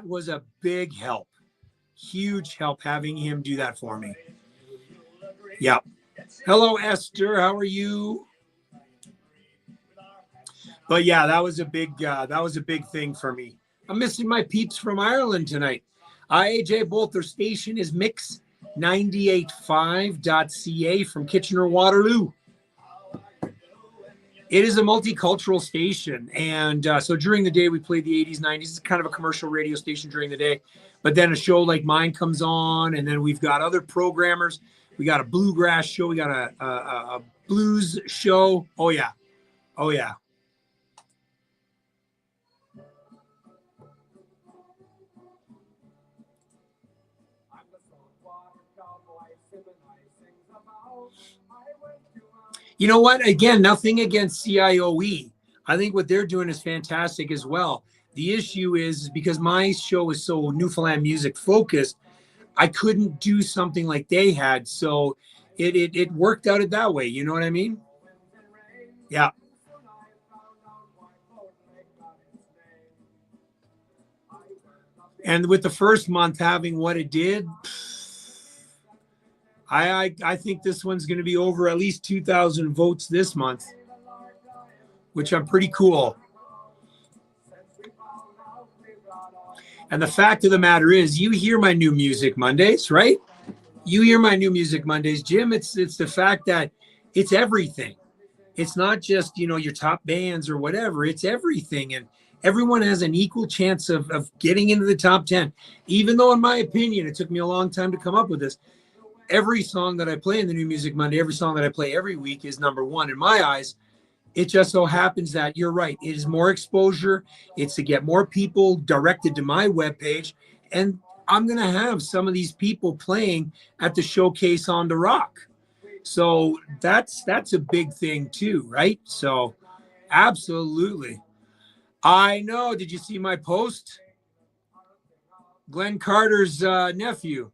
was a big help. Huge help having him do that for me. Yeah. Hello, Esther. How are you? But yeah, that was a big thing for me. I'm missing my peeps from Ireland tonight. AJ, both their station is MIX985.ca from Kitchener, Waterloo. It is a multicultural station, and so during the day we play the 80s, 90s. It's kind of a commercial radio station during the day, but then a show like mine comes on, and then we've got other programmers. We got a bluegrass show. We got a blues show. Oh, yeah. Oh, yeah. You know what? Again, nothing against CIOE. I think what they're doing is fantastic as well. The issue is because my show is so Newfoundland music focused, I couldn't do something like they had. So it worked out it that way. You know what I mean? Yeah. And with the first month having what it did, I think this one's going to be over at least 2,000 votes this month, which I'm pretty cool. And the fact of the matter is, you hear my new music Mondays, right? You hear my new music Mondays, Jim. It's the fact that it's everything. It's not just, you know, your top bands or whatever. It's everything. And everyone has an equal chance of getting into the top 10. Even though, in my opinion, it took me a long time to come up with this. Every song that I play in the New Music Monday, every song that I play every week is number one in my eyes. It just so happens that you're right. It is more exposure. It's to get more people directed to my webpage. And I'm going to have some of these people playing at the showcase on the Rock. So that's a big thing too, right? So absolutely. I know. Did you see my post? Glenn Carter's nephew.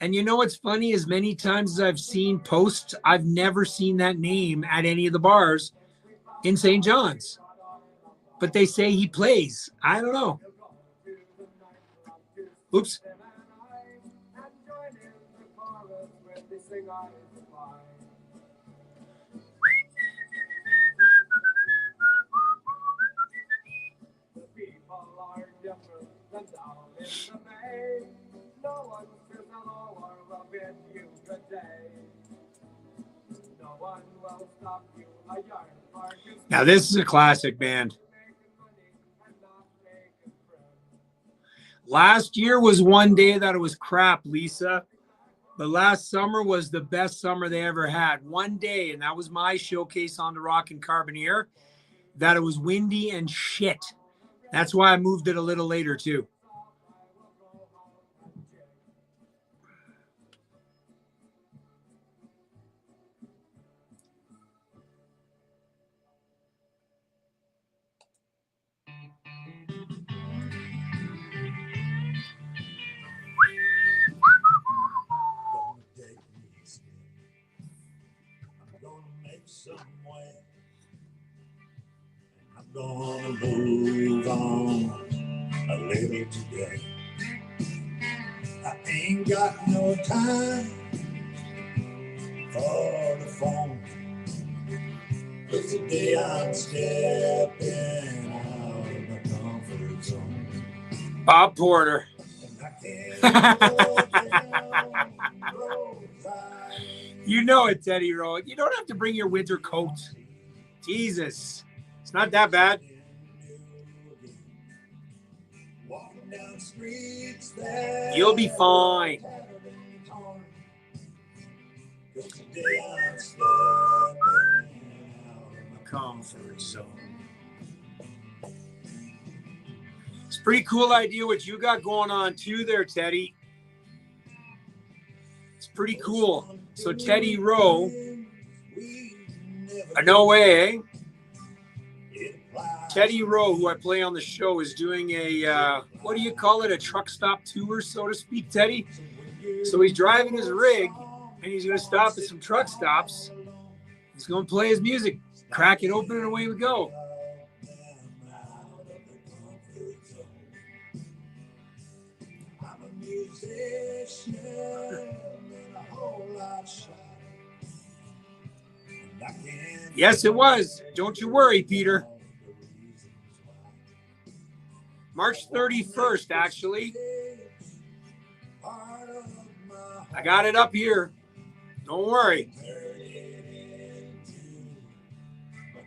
And you know what's funny is many times as I've seen posts, I've never seen that name at any of the bars in St. John's. But they say he plays. I don't know. Oops. Now this is a classic band. Last year was one day that it was crap, Lisa. But last summer was the best summer they ever had. One day, and that was my showcase on the Rock and Carboneer, that it was windy and shit. That's why I moved it a little later too. I'm gonna move on a little today. I ain't got no time for the phone. 'Cause today I'm stepping out of my comfort zone. Bob Porter. You know it, Teddy Rowe. You don't have to bring your winter coat. Jesus. It's not that bad. You'll be fine. Comfort zone. It's a pretty cool idea what you got going on too there, Teddy. It's pretty cool. So Teddy Rowe, no way, eh? Teddy Rowe, who I play on the show, is doing a, what do you call it, a truck stop tour, so to speak, Teddy? So he's driving his rig, and he's going to stop at some truck stops. He's going to play his music, crack it open, and away we go. Yes, it was. Don't you worry, Peter. March 31st, actually. I got it up here. Don't worry.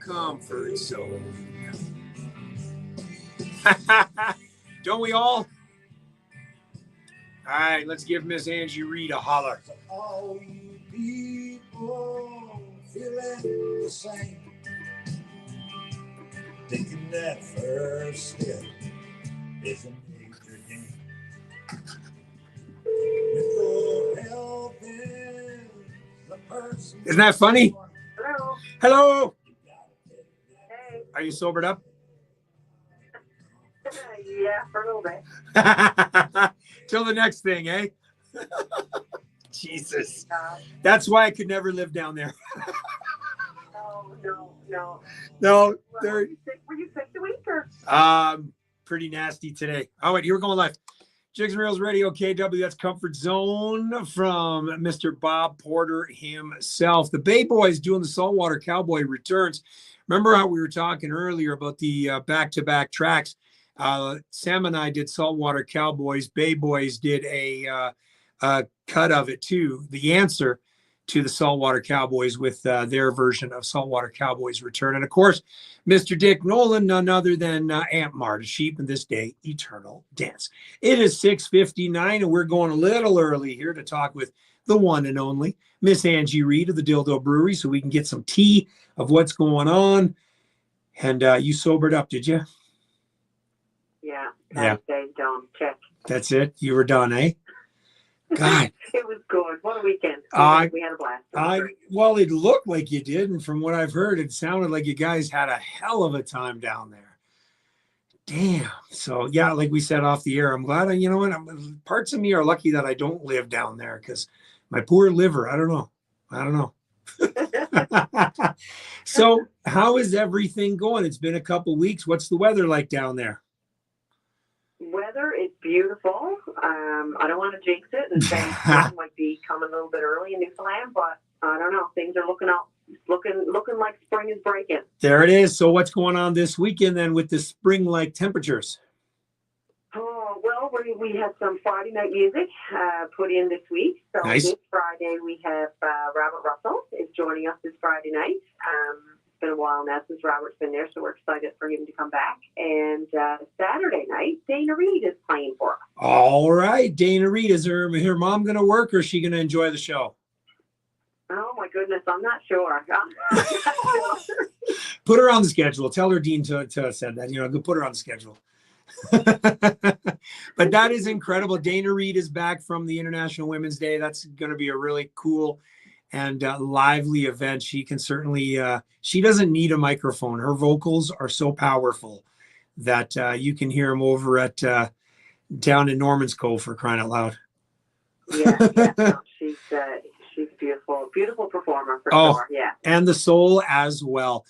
Comfort zone. Don't we all? All right, let's give Miss Angie Reed a holler. All you people feeling the same, taking that first step is a major game. Mental health is the person. Isn't that funny? Hello. Hello. Hey. Are you sobered up? Yeah, for a little bit. Till the next thing, eh? Jesus. That's why I could never live down there. No. No, Were you sick the week or? pretty nasty today. Oh, wait, you were going live. Jigs and Reels Radio, KW, that's Comfort Zone from Mr. Bob Porter himself. The Bay Boys doing the Saltwater Cowboy returns. Remember how we were talking earlier about the back-to-back tracks? Sam and I did Saltwater Cowboys. Bay Boys did a cut of it too. The answer to the Saltwater Cowboys with their version of Saltwater Cowboys Return. And of course, Mr. Dick Nolan, none other than Aunt Marta Sheep in this day, Eternal Dance. It is 6:59 and we're going a little early here to talk with the one and only Miss Angie Reed of the Dildo Brewery so we can get some tea of what's going on. And you sobered up, did you? Yeah. Done. Check. That's it? You were done, eh? God. It was good. What a weekend. We had a blast. Well, it looked like you did, and from what I've heard, it sounded like you guys had a hell of a time down there. Damn. So, yeah, like we said off the air, I'm glad, you know what, parts of me are lucky that I don't live down there because my poor liver, I don't know. So, how is everything going? It's been a couple weeks. What's the weather like down there? Weather is beautiful. I don't want to jinx it and say it might be coming a little bit early in Newfoundland, but I don't know. Things are looking up, looking like spring is breaking. There it is. So what's going on this weekend then with the spring-like temperatures? Oh, well, we had some Friday night music put in this week. So nice. This Friday we have Robert Russell is joining us this Friday night. It's been a while now since Robert's been there, so we're excited for him to come back. And Saturday night, Dana Reed is playing for us. All right. Dana Reed, is her mom going to work or is she going to enjoy the show? Oh, my goodness. I'm not sure. Put her on the schedule. Tell her Dean to said that. Go put her on the schedule. But that is incredible. Dana Reed is back from the International Women's Day. That's going to be a really cool and lively event. She can certainly, she doesn't need a microphone. Her vocals are so powerful that you can hear them over at down in Norman's Cove, for crying out loud. Yeah, no, she's beautiful performer for sure. Yeah, and the soul as well.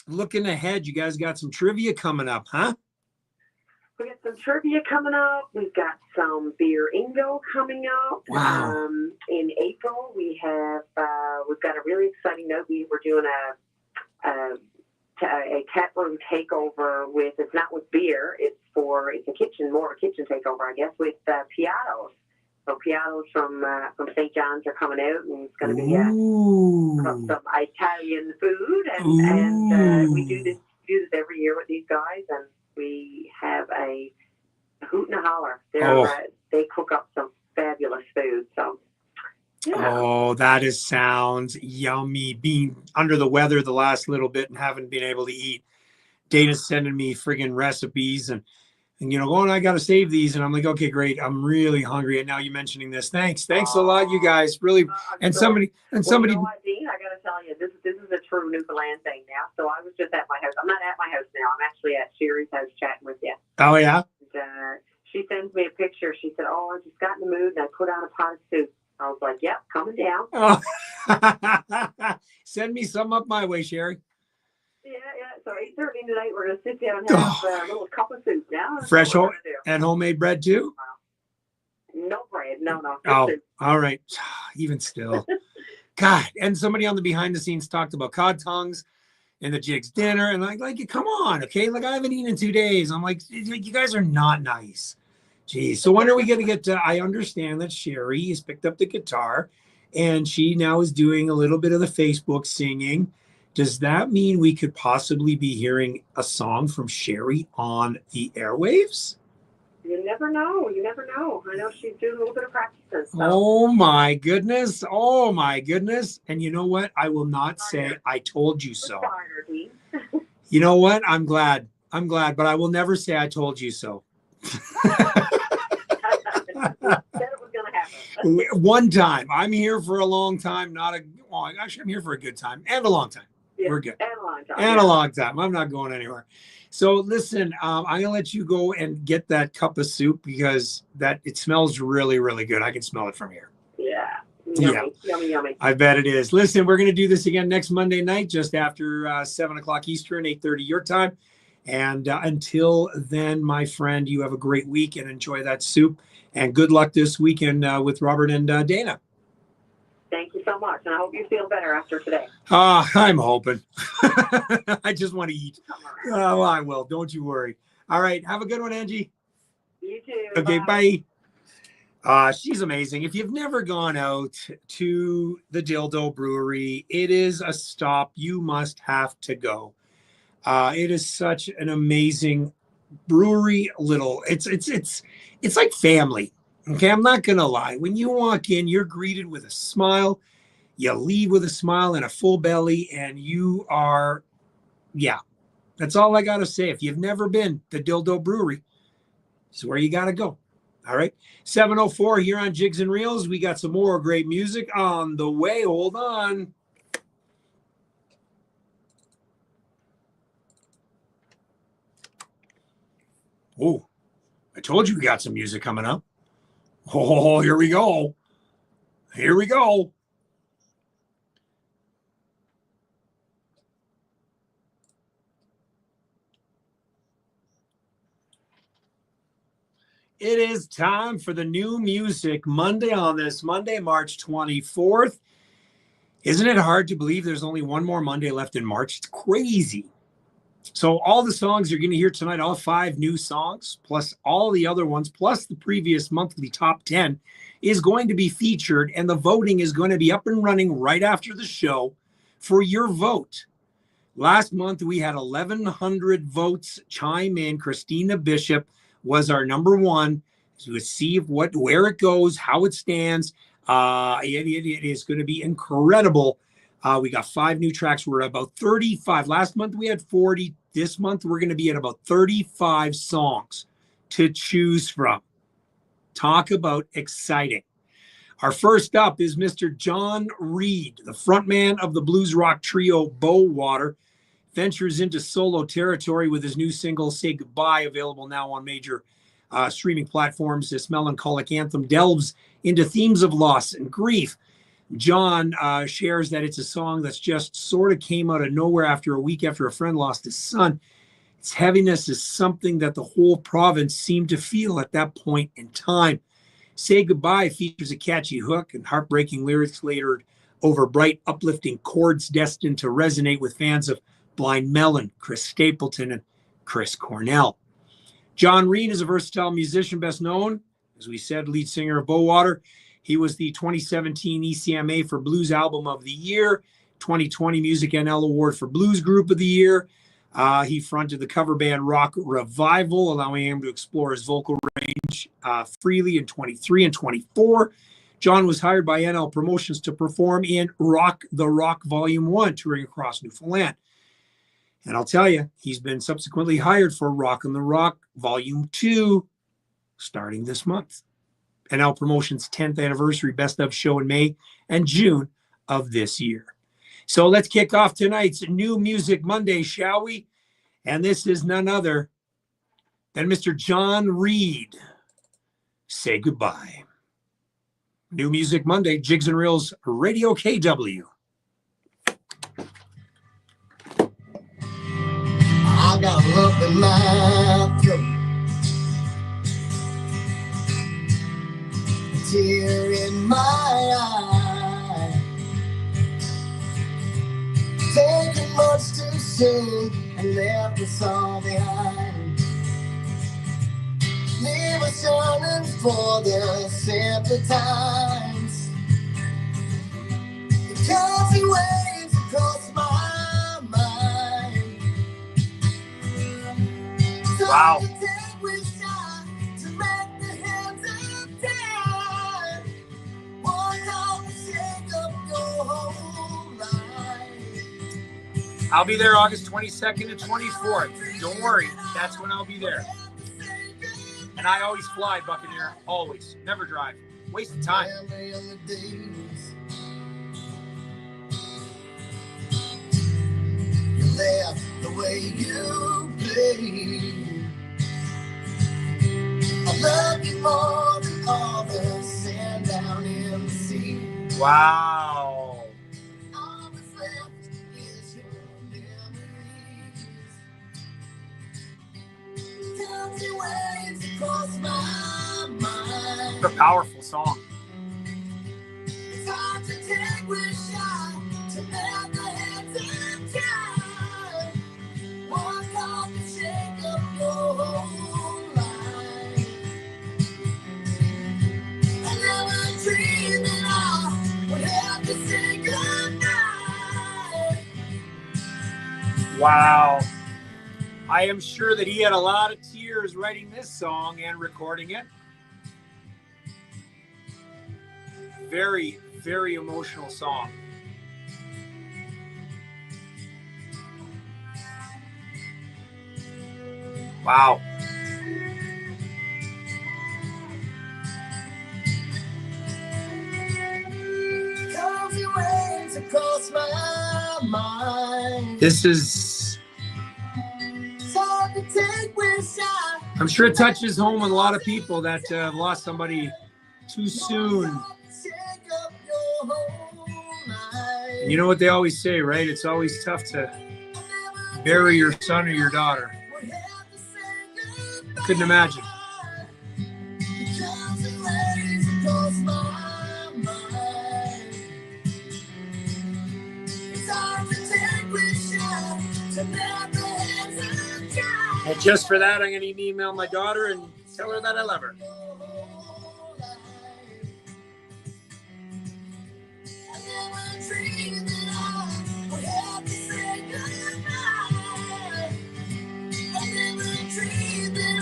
Looking ahead, you guys got some trivia coming up, huh? We got some trivia coming up. We've got some beer Ingo coming up. Wow. In April, we've got a really exciting note. We're doing a tap room takeover with, it's not with beer, it's a kitchen takeover, I guess, with Piatos. So Piatos from St. John's are coming out, and it's going to be some Italian food, and we do this every year with these guys, and we have a hoot and a holler. They cook up some fabulous food. So, yeah. Oh, that sounds yummy. Being under the weather the last little bit and haven't been able to eat. Dana's sending me friggin' recipes and I got to save these. And I'm like, okay, great. I'm really hungry. And now you're mentioning this. Thanks a lot, you guys. Really. And somebody. Dean, I got to tell you, this is a true Newfoundland thing now. So I was just at my house. I'm not at my house now. I'm actually at Sherry's house chatting with you. Oh, yeah? And, she sends me a picture. She said, I just got in the mood and I put on a pot of soup. I was like, yep, coming down. Oh. Send me some up my way, Sherry. Yeah. So 8:30 tonight, we're going to sit down and have a little cup of soup now. Fresh and homemade bread too? No bread. No. Soup. All right. Even still. God. And somebody on the behind the scenes talked about cod tongues and the Jigs dinner. And like, come on, okay? Like, I haven't eaten in 2 days. I'm like, you guys are not nice. Geez. So when are we going to get to? I understand that Sherry has picked up the guitar, and she now is doing a little bit of the Facebook singing. Does that mean we could possibly be hearing a song from Sherry on the airwaves? You never know. You never know. I know she's doing a little bit of practice. So. Oh my goodness. Oh my goodness. And you know what? I will not say I told you so. You know what? I'm glad, but I will never say I told you so. One time. I'm here for a long time, actually I'm here for a good time and a long time. Yeah, we're good. And a long time. And a long time. I'm not going anywhere. So listen, I'm going to let you go and get that cup of soup because it smells really, really good. I can smell it from here. Yeah. Yummy. I bet it is. Listen, we're going to do this again next Monday night, just after 7 o'clock Eastern, 8:30 your time. And until then, my friend, you have a great week and enjoy that soup. And good luck this weekend with Robert and Dana. Thank you so much. And I hope you feel better after today. I'm hoping. I just want to eat. Oh, I will. Don't you worry. All right. Have a good one, Angie. You too. Okay. Bye. She's amazing. If you've never gone out to the Dildo Brewery, it is a stop. You must have to go. It is such an amazing brewery. It's like family. Okay, I'm not gonna lie. When you walk in, you're greeted with a smile. You leave with a smile and a full belly, and you are, that's all I gotta say. If you've never been to Dildo Brewery, it's where you gotta go. All right, 7:04 here on Jigs and Reels. We got some more great music on the way. Hold on. Oh, I told you we got some music coming up. Oh, here we go. Here we go. It is time for the new music Monday on this Monday, March 24th. Isn't it hard to believe there's only one more Monday left in March? It's crazy. So all the songs you're going to hear tonight, all 5 new songs, plus all the other ones, plus the previous monthly top 10 is going to be featured, and the voting is going to be up and running right after the show for your vote. Last month, we had 1,100 votes chime in. Christina Bishop was our number one to see where it goes, how it stands. It is going to be incredible. We got 5 new tracks. We're at about 35. Last month we had 40. This month we're going to be at about 35 songs to choose from. Talk about exciting. Our first up is Mr. John Reid, the frontman of the blues rock trio Bowater, ventures into solo territory with his new single Say Goodbye, available now on major streaming platforms. This melancholic anthem delves into themes of loss and grief. John shares that it's a song that's just sort of came out of nowhere after a week after a friend lost his son. Its heaviness is something that the whole province seemed to feel at that point in time. Say Goodbye features a catchy hook and heartbreaking lyrics layered over bright, uplifting chords destined to resonate with fans of Blind Melon, Chris Stapleton, and Chris Cornell. John Reid is a versatile musician, best known, as we said, lead singer of Bowater. He was the 2017 ECMA for Blues Album of the Year, 2020 Music NL Award for Blues Group of the Year. He fronted the cover band Rock Revival, allowing him to explore his vocal range freely in 23 and 24. John was hired by NL Promotions to perform in Rock the Rock Volume 1, touring across Newfoundland. And I'll tell you, he's been subsequently hired for Rock on the Rock Volume 2, starting this month. NL Promotions' 10th anniversary best of show in May and June of this year. So let's kick off tonight's New Music Monday, shall we? And this is none other than Mr. John Reid. Say Goodbye. New Music Monday, Jigs and Reels, Radio KW. I got lump in my throat, a tear in my eye, taking much too soon and left us all behind. Leave us shining for the simpler times. The county waves across my mind. Wow. So you take with shot to make the hands of time. One time to shake up your whole life. I'll be there August 22nd and 24th. Don't worry, that's when I'll be there. And I always fly, Buccaneer. Always. Never drive. Waste of time. Family of the days. You laugh the way you play. I love you more than all the sand down in the sea. Wow. All that's left is your memories. Counting waves across my mind. What a powerful song. It's hard to take with shot to melt the hands of time. One call to shake up your whole life. I never dreamed that I would have to say goodnight. Wow. I am sure that he had a lot of tears writing this song and recording it. Very, very emotional song. Wow. County waves across my mind. This is, It's hard to take with shot. I'm sure it touches home with a lot of people that have lost somebody too soon. And you know what they always say, right? It's always tough to bury your son or your daughter. Couldn't imagine. And just for that, I'm going to email my daughter and tell her that I love her.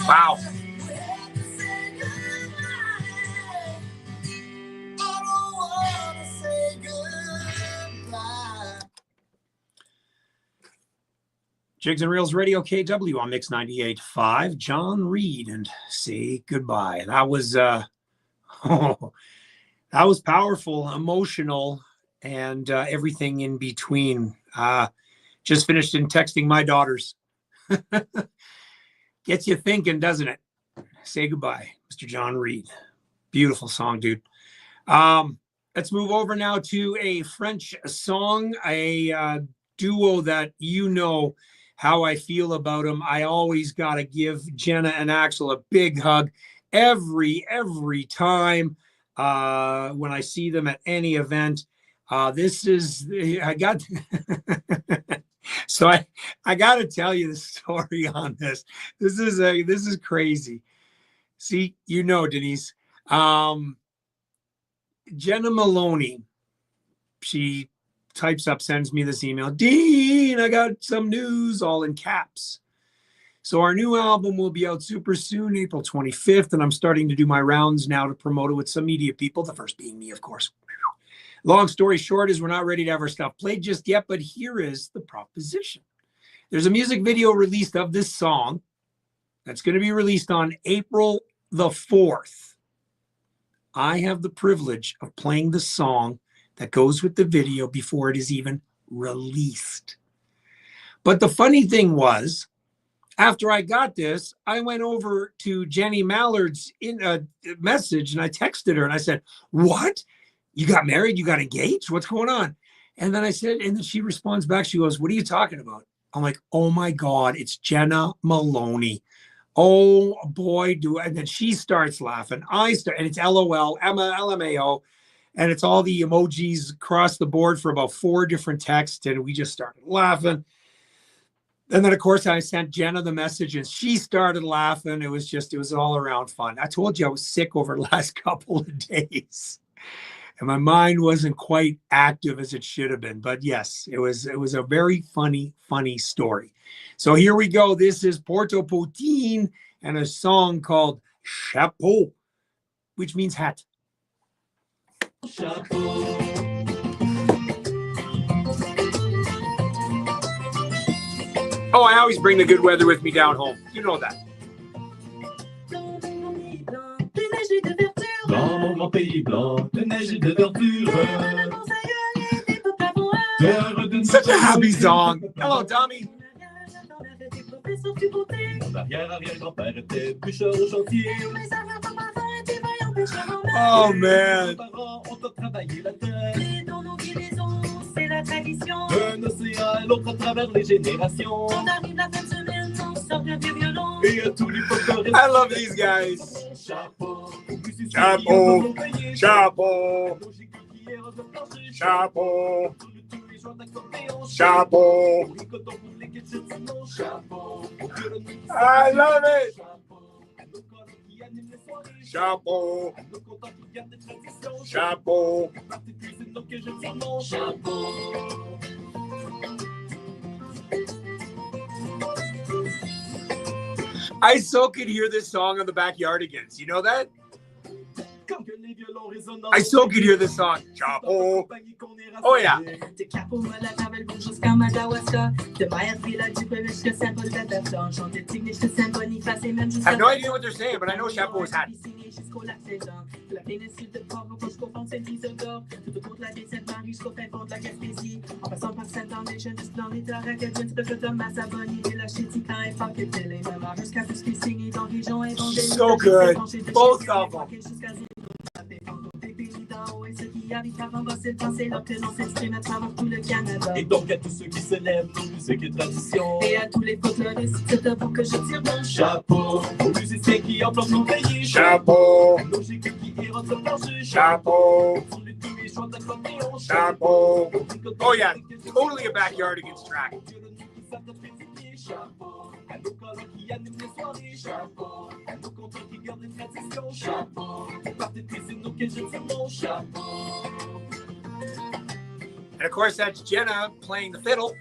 Wow. Jigs and Reels Radio KW on MIX985. John Reed and Say Goodbye. That was that was powerful, emotional, and everything in between. Just finished in texting my daughters. Gets you thinking, doesn't it? Say Goodbye, Mr. John Reed. Beautiful song, dude. Let's move over now to a French song, a duo that you know how I feel about them. I always got to give Jenna and Axel a big hug every time when I see them at any event. This is, I got, so I got to tell you the story on this. This is crazy. See, you know, Denise, Jenna Maloney, she types up, sends me this email. Dean, I got some news, all in caps. So our new album will be out super soon, April 25th, and I'm starting to do my rounds now to promote it with some media people, the first being me, of course. Long story short is we're not ready to have our stuff played just yet, but here is the proposition. There's a music video released of this song that's going to be released on April the 4th. I have the privilege of playing the song that goes with the video before it is even released. But the funny thing was, after I got this, I went over to Jenny Mallard's message and I texted her and I said, what? You got married? You got engaged? What's going on? And then I said, and then she responds back. She goes, what are you talking about? I'm like, oh my God, it's Jenna Maloney. Oh boy, and then she starts laughing. And it's LOL, LMAO. And it's all the emojis across the board for about 4 different texts. And we just started laughing. And then, of course, I sent Jenna the message and she started laughing. It was all around fun. I told you I was sick over the last couple of days and my mind wasn't quite active as it should have been. But yes, it was a very funny story. So here we go. This is Porto Poutine and a song called Chapeau, which means hat. Chapeau. Oh, I always bring the good weather with me down home. You know that. Dans mon grand pays blanc, de neige et de verdure. Such a happy song. Hello, Tommy. Mon arrière-arrière-grand-père était bûcheur au chantier. Oh, man. Mes parents ont travaillé la terre. Dans nos maisons, c'est la tradition. D'un océan à l'autre à travers les générations. On arrive la fin de semaine, on sort de vieux violon. Et à tous les porteurs. I love these guys. Chapeau. Chapeau. Chapeau. Chapeau. Chapeau. I love it. Chapeau. Chapeau. I so could hear this song on the Backyardigans. You know that? I so could hear this song. Chapeau. Oh, yeah. De Capo à la table jusqu'à Madawaska. De Mayavilla du Québec jusqu'à Saint-Paul-d'Adaptant. Chante Tignes jusqu'à Saint-Boniface et même I jusqu'à... have no idea what they're saying, but I know Chapeau is hat. Jusqu'au lac Saint-Jean. De la péninsule de Port-au jusqu'au pont Saint-Isidore. Tout au cours de la baie Sainte-Marie jusqu'au fin fond de la Gaspésie. En passant par Saint-André, jusqu'à l'État, Racadien, de Thomas, Abonny, de la Chética et Paquetel et Mamar. Jusqu'à tout ce qui signe dans région et dans des... So good. Both of them. Et donc à tous ceux qui célèbrent nos musiques et traditions. Et à tous les folkloristes, c'est à vous que je tire mon Chapeau aux musiciens qui enflamment nos pays. Chapeau. Nos gigs qui érodent le plancher. Chapeau. Sur les tous les joueurs d'accordéon. Chapeau. Oh, yeah. Totally a Backyardigans track. Chapeau à nos colons qui animent les soirées. Chapeau à nos compteurs qui gardent les traditions. Chapeau aux parties tristes auxquelles je tire mon chapeau. And of course, that's Jenna playing the fiddle.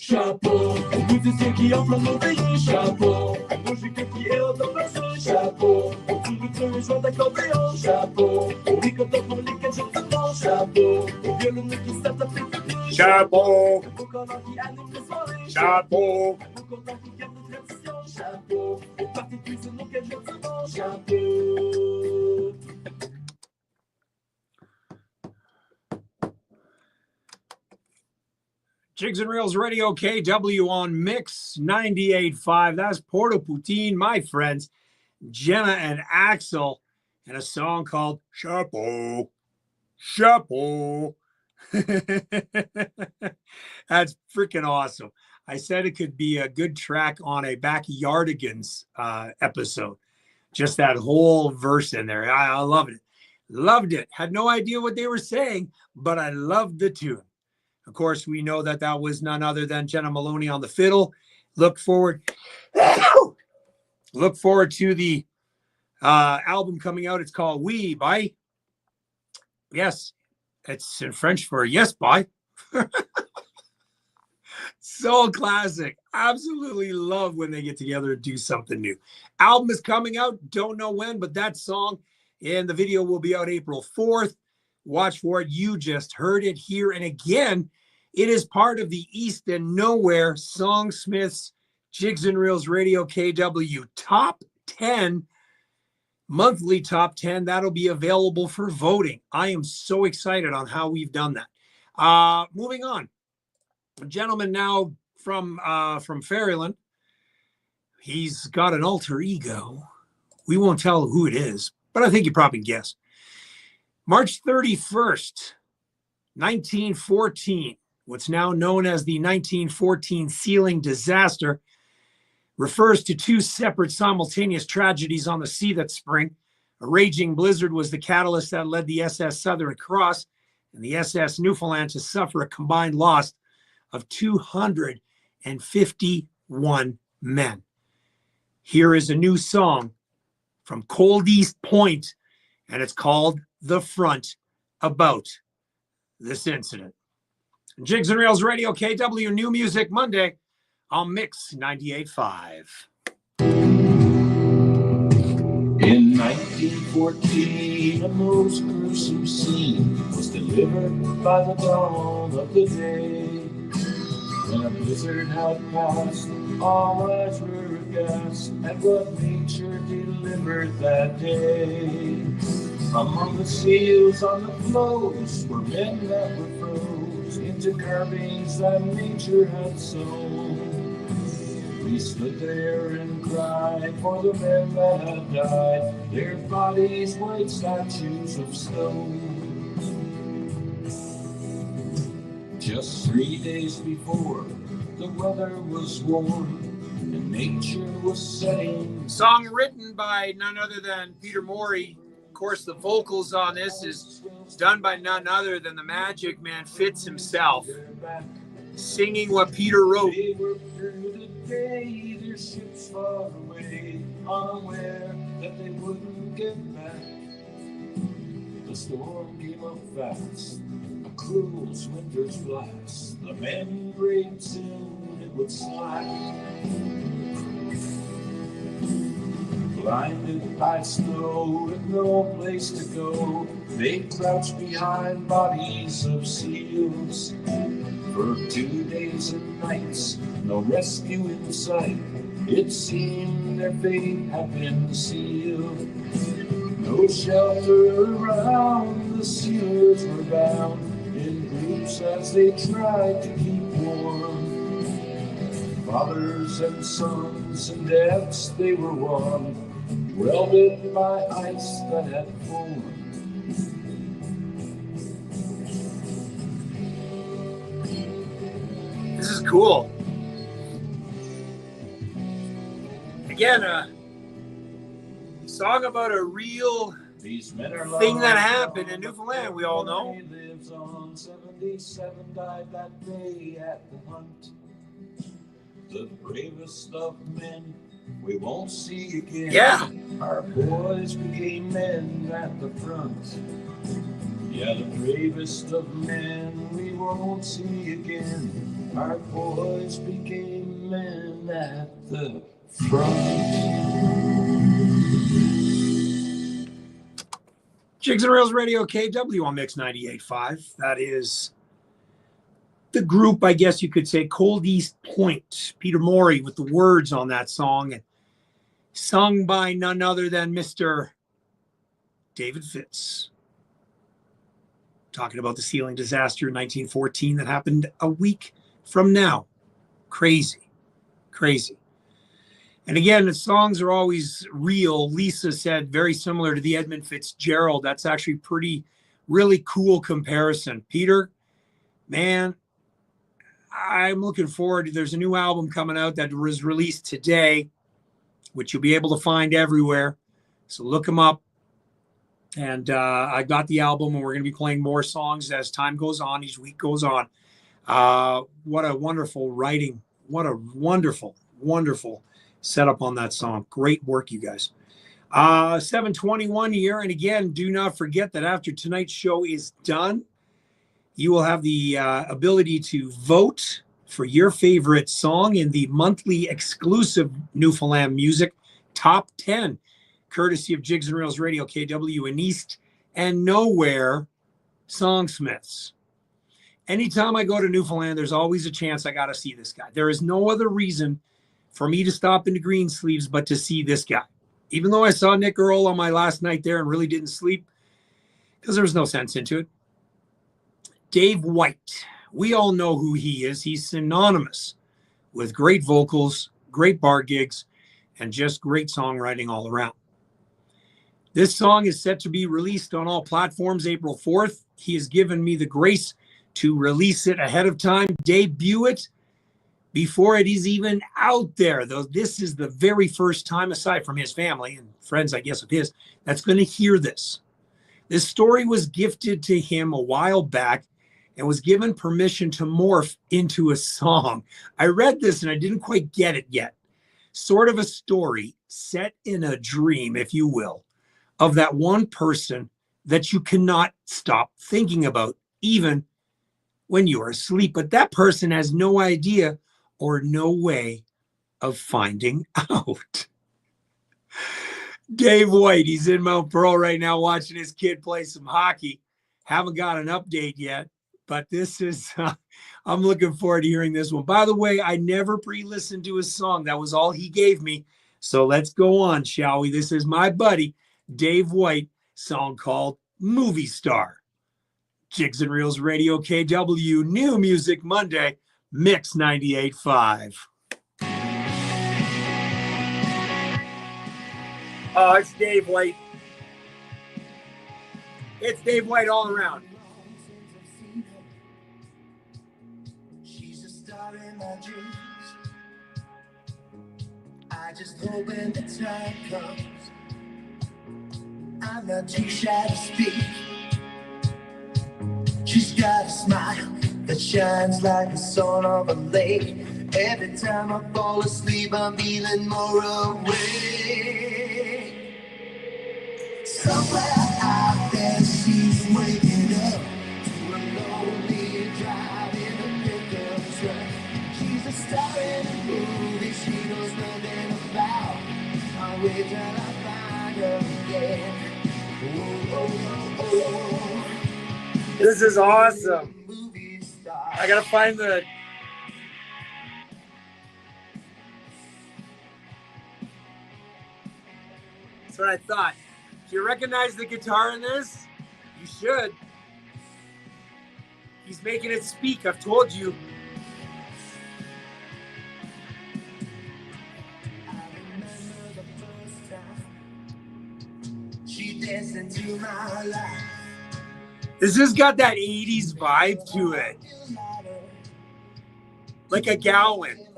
Chapeau aux musiciens qui enflamment nos pays. Chapeau à nos gigs qui érodent le plancher. Chapeau aux tous les joueurs d'accordéon. Chapeau aux ricoteurs pour lesquels je tire mon chapeau. Aux violonneux qui savent taper le pied. Chapeau. Aux colons qui animent les soirées. Chapeau. Aux compteurs qui gardent les traditions. Chapeau aux parties tristes auxquelles je tire mon chapeau. Jigs and Reels Radio KW on MIX985. That's Porto Poutine, my friends, Jenna and Axel, and a song called Chapeau. Chapeau. That's freaking awesome. I said it could be a good track on a Backyardigans episode. Just that whole verse in there. I loved it. Loved it. Had no idea what they were saying, but I loved the tune. Of course, we know that that was none other than Jenna Maloney on the fiddle. Look forward to the album coming out. It's called Oui, Bye. Yes, it's in French for yes, bye. So classic. Absolutely love when they get together and do something new. Album is coming out. Don't know when, but that song and the video will be out April 4th. Watch for it. You just heard it here. And again, it is part of the East and Nowhere Songsmiths Jigs and Reels Radio KW Top 10, monthly Top 10. That'll be available for voting. I am so excited on how we've done that. Moving on. A gentleman now from Fairyland. He's got an alter ego. We won't tell who it is, but I think you probably guess. March 31st, 1914, what's now known as the 1914 sealing disaster, refers to two separate simultaneous tragedies on the sea that spring. A raging blizzard was the catalyst that led the SS Southern Cross and the SS Newfoundland to suffer a combined loss of 251 men. Here is a new song from Cold East Point, and it's called The Front, about this incident. Jigs and Reels Radio, KW New Music Monday on Mix 98.5. In 1914, a most gruesome scene was delivered by the dawn of the day. When a blizzard had passed, all eyes were aghast at what nature delivered that day. Among the seals on the floes were men that were froze into carvings that nature had sown. We stood there and cried for the men that had died, their bodies white statues of stone. Just 3 days before, the weather was warm and nature was setting. Song written by none other than Peter Morey. Of course, the vocals on this is done by none other than the Magic Man Fitz himself, singing what Peter wrote. They were through the day, their ships far away, unaware that they wouldn't get back. The storm came up fast, a cruel winter's blast. The men prayed soon it would slack. Blinded by snow with no place to go, they crouched behind bodies of seals. For 2 days and nights, no rescue in sight. It seemed their fate had been sealed. No shelter around, the sealers were bound in groups as they tried to keep warm. Fathers and sons and deaths, they were one, welded by ice that had formed. This is cool. Again, a song about a real thing that happened in Newfoundland, we all know. Lives on 77, died that day at the hunt. The bravest of men we won't see again. Yeah. Our boys became men at the front. Yeah, the bravest of men we won't see again. Our boys became men at the front. Jigs and Reels Radio, KW on Mix 98.5. That is the group, I guess you could say, Cold East Point. Peter Morey with the words on that song, and sung by none other than Mr. David Fitz. Talking about the sealing disaster in 1914 that happened a week from now. Crazy, crazy. And again, the songs are always real. Lisa said very similar to the Edmund Fitzgerald. That's actually really cool comparison. Peter, man, I'm looking forward. There's a new album coming out that was released today, which you'll be able to find everywhere. So look him up. And I got the album, and we're going to be playing more songs as time goes on, each week goes on. What a wonderful writing. What a wonderful, wonderful setup on that song. Great work, you guys. 7:21 here. And again, do not forget that after tonight's show is done, you will have the ability to vote for your favorite song in the monthly exclusive Newfoundland Music Top 10, courtesy of Jigs and Reels Radio, KW in East and Nowhere Songsmiths. Anytime I go to Newfoundland, there's always a chance I got to see this guy. There is no other reason for me to stop into Greensleeves but to see this guy. Even though I saw Nick Earl on my last night there and really didn't sleep because there was no sense into it. Dave White, we all know who he is. He's synonymous with great vocals, great bar gigs, and just great songwriting all around. This song is set to be released on all platforms April 4th. He has given me the grace to release it ahead of time, debut it before it is even out there. Though this is the very first time, aside from his family and friends, I guess, of his, that's going to hear this. This story was gifted to him a while back and was given permission to morph into a song. I read this and I didn't quite get it yet. Sort of a story set in a dream, if you will, of that one person that you cannot stop thinking about, even when you are asleep. But that person has no idea or no way of finding out. Dave White, he's in Mount Pearl right now watching his kid play some hockey. Haven't got an update yet, but this is, I'm looking forward to hearing this one. By the way, I never pre-listened to his song. That was all he gave me. So let's go on, shall we? This is my buddy, Dave White, song called Movie Star. Jigs and Reels Radio KW, New Music Monday, Mix 98.5. Oh, it's Dave White. It's Dave White all around. She's a star in my dreams. I just hope when the time comes, I'm not too shy to speak. She's got a smile that shines like the sun of a lake. Every time I fall asleep, I'm feeling more awake. Somewhere out there, she's waking up to a lonely drive in a pickup truck. She's a star in a movie she knows nothing about. I'll wait till I find her again. Oh, oh, oh. This is awesome. I gotta find the. That's what I thought. Do you recognize the guitar in this? You should. He's making it speak, I've told you. I remember the first time she danced into my life. This has got that 80s vibe to it. Like a Gowan.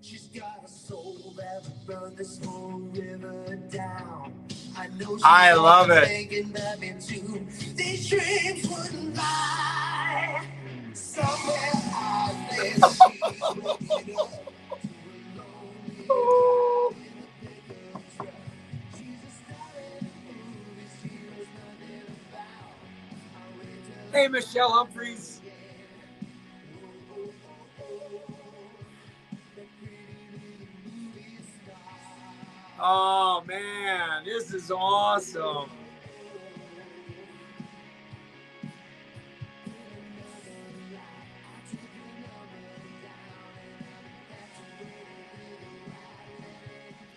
She's got a soul that would burn this whole river down. I know she's I love it. thinking of me too. These dreams wouldn't lie. Somewhere out there, she's waking up to a lonely drive in a pickup truck. She's a star in a movie she knows nothing about. I'll wait till Hey, Michelle Humphreys. Oh, man, this is awesome.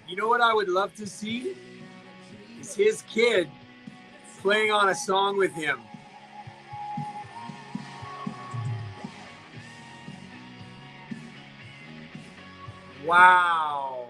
You know what I would love to see? Is his kid playing on a song with him. Wow.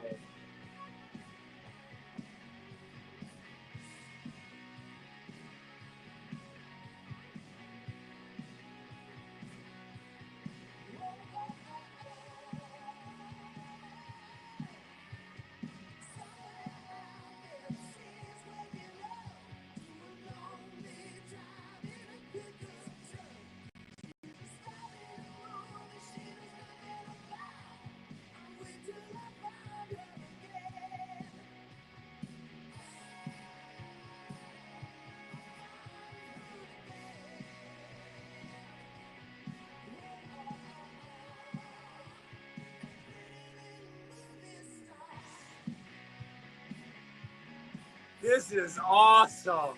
This is awesome.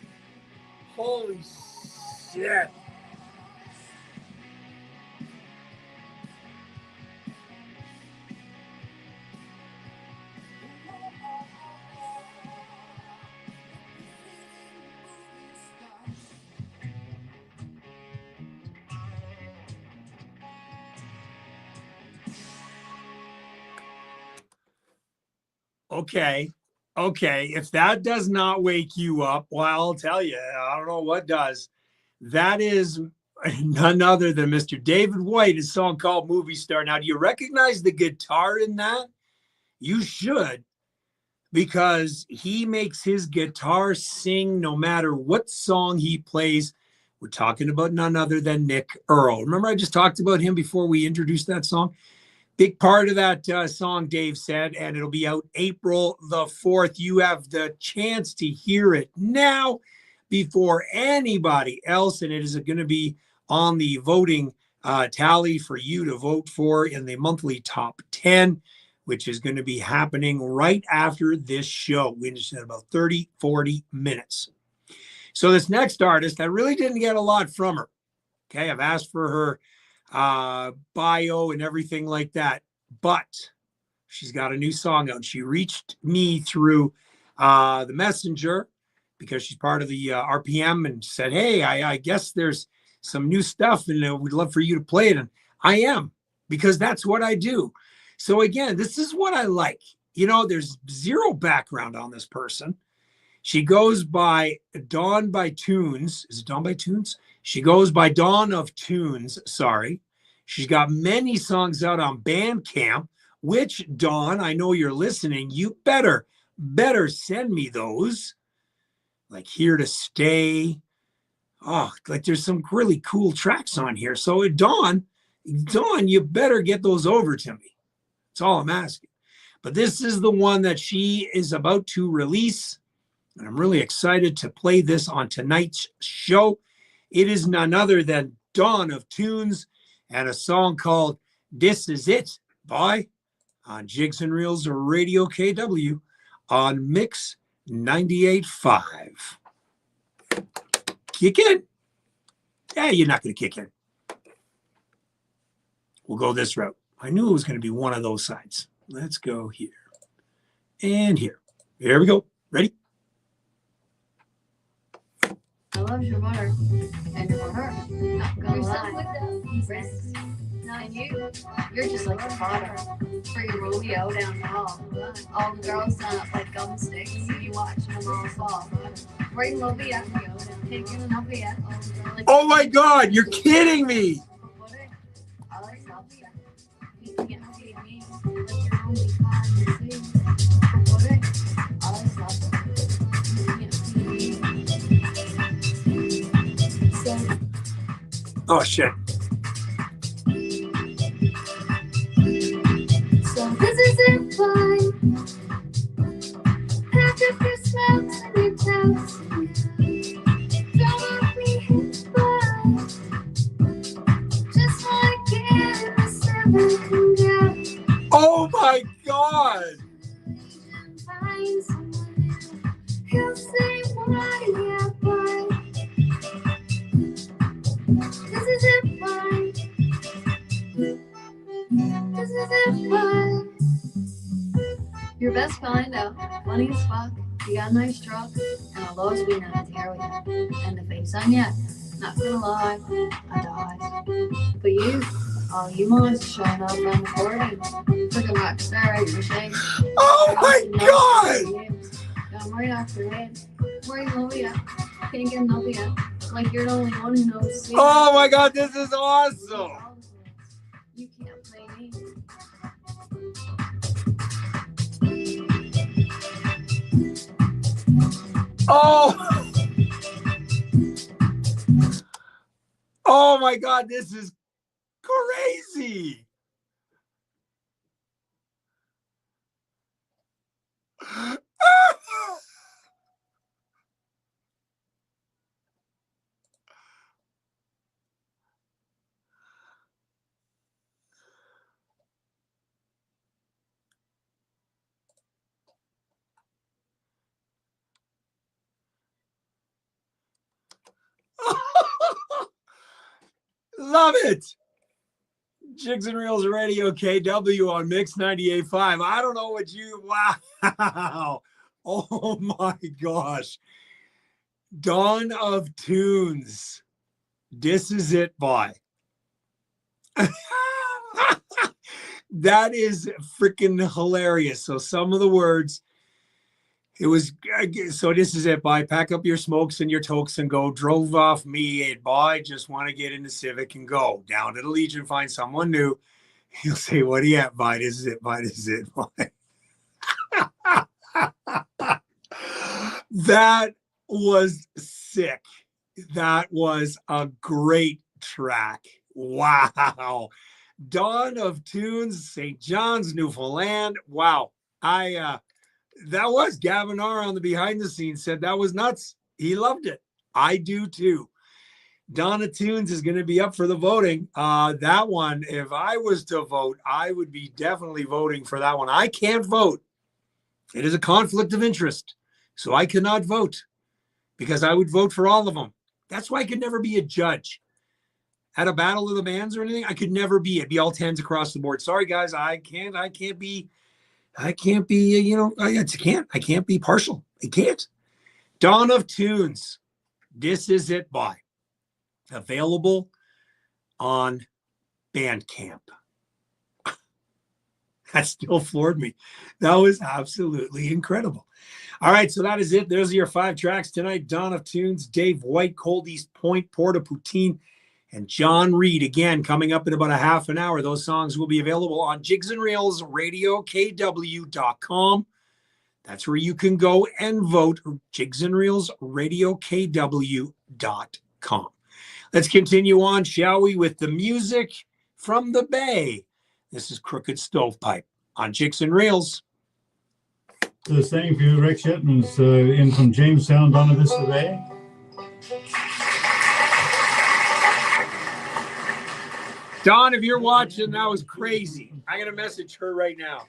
Holy shit. Okay. Okay. If that does not wake you up, well, I'll tell you, I don't know what does. That is none other than Mr. David White, a song called Movie Star. Now, do you recognize the guitar in that? You should, because he makes his guitar sing no matter what song he plays. We're talking about none other than Nick Earl. Remember, I just talked about him before we introduced that song? Big part of that song, Dave said, and it'll be out April the 4th. You have the chance to hear it now before anybody else, and it is going to be on the voting tally for you to vote for in the monthly top 10, which is going to be happening right after this show. We just had about 30, 40 minutes. So this next artist, I really didn't get a lot from her. Okay, I've asked for her bio and everything like that, but she's got a new song out. She reached me through the messenger because she's part of the RPM and said, hey, I guess there's some new stuff and we'd love for you to play it. And I am, because that's what I do. So again, this is what I like. You know, there's zero background on this person. She goes by Dawn by Tunes. Is it Dawn by Tunes? She goes by Dawn of Tunes, sorry. She's got many songs out on Bandcamp, which, Dawn, I know you're listening. You better send me those. Like Here to Stay. Oh, like there's some really cool tracks on here. So Dawn, you better get those over to me. That's all I'm asking. But this is the one that she is about to release. And I'm really excited to play this on tonight's show. It is none other than Dawn of Tunes and a song called This Is It by on Jigs and Reels Radio KW on Mix 98.5. Kick in? Yeah, you're not going to kick in. We'll go this route. I knew it was going to be one of those sides. Let's go here and here. Here we go. Ready? I love your butter and your butter. Not gonna lie. And you're just like the fodder for your rodeo down the hall. All the girls line up like gum sticks. You watching them all fall. Bring Lovia, taking an Lovia. Oh my God, you're kidding me. I like Lovia. You can't feed me. But you're only fine to see. I like Lovia. You can't feed me. Oh shit. So this is it, fine. Pack up your smokes and your toast. Don't let me hit by. Just like getting the 7 down. Oh my God. Find someone new. He'll say, why, yeah, fine. This is it, fine. This is it, fine. Your best kind out, funny as fuck. You got a nice truck and a low speed and a tear with you. And the face on you, not gonna lie, I died. But you, all you monsters showing up on recording. Freaking rock star at your shake. Oh my God. Got them right off your head. Where you Lovia? Can't get Lovia. Like you're the only one who knows. Oh my God, this is awesome. You can't play me. Oh. Oh my God, this is crazy. Love it. Jigs and Reels Radio KW on Mix 98.5. I don't know what you, wow. Oh my gosh. Dawn of Tunes. This is it, boy. That is freaking hilarious. So some of the words, it was, so this is it, boy. Pack up your smokes and your tokes and go. Drove off me, a boy. Just want to get in the Civic and go down to the Legion, find someone new. He'll say, what do you have, boy? This is it, boy. This is it, boy. That was sick. That was a great track. Wow. Dawn of Tunes, St. John's, Newfoundland. Wow. That was Gavin R on the behind the scenes said that was nuts. He loved it. I do too. Dawn of Tunes is going to be up for the voting. That one, if I was to vote, I would be definitely voting for that one. I can't vote. It is a conflict of interest. So I cannot vote because I would vote for all of them. That's why I could never be a judge at a battle of the bands or anything. I could never be. It'd be all 10s across the board. Sorry, guys. I can't be, I can't be partial. I can't. Dawn of Tunes. This is it, by. Available on Bandcamp. That still floored me. That was absolutely incredible. All right, so that is it. There's your 5 tracks tonight. Dawn of Tunes, Dave White, Cold East Point, Porta Poutine, and John Reed. Again, coming up in about a half an hour. Those songs will be available on Jigs and Reels, RadioKW.com. That's where you can go and vote. Jigs and Reels, RadioKW.com. Let's continue on, shall we, with the music from the Bay. This is Crooked Stovepipe on Jigs and Reels. So thank you, Rick Shipman's in from Jamestown, Donna Vista Bay. Don, if you're watching, that was crazy. I'm going to message her right now.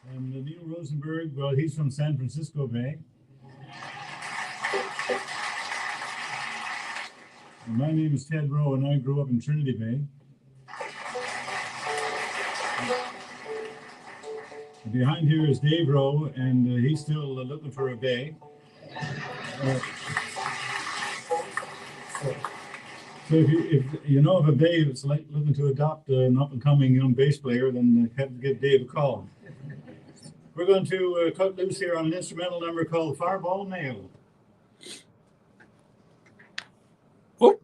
And Neil Rosenberg, well, he's from San Francisco Bay. And my name is Ted Rowe, and I grew up in Trinity Bay. Behind here is Dave Rowe, and he's still looking for a bay. So if you know of a bay that's like looking to adopt an up-and-coming young bass player, then have to give Dave a call. We're going to cut loose here on an instrumental number called Fireball Nail. Oh.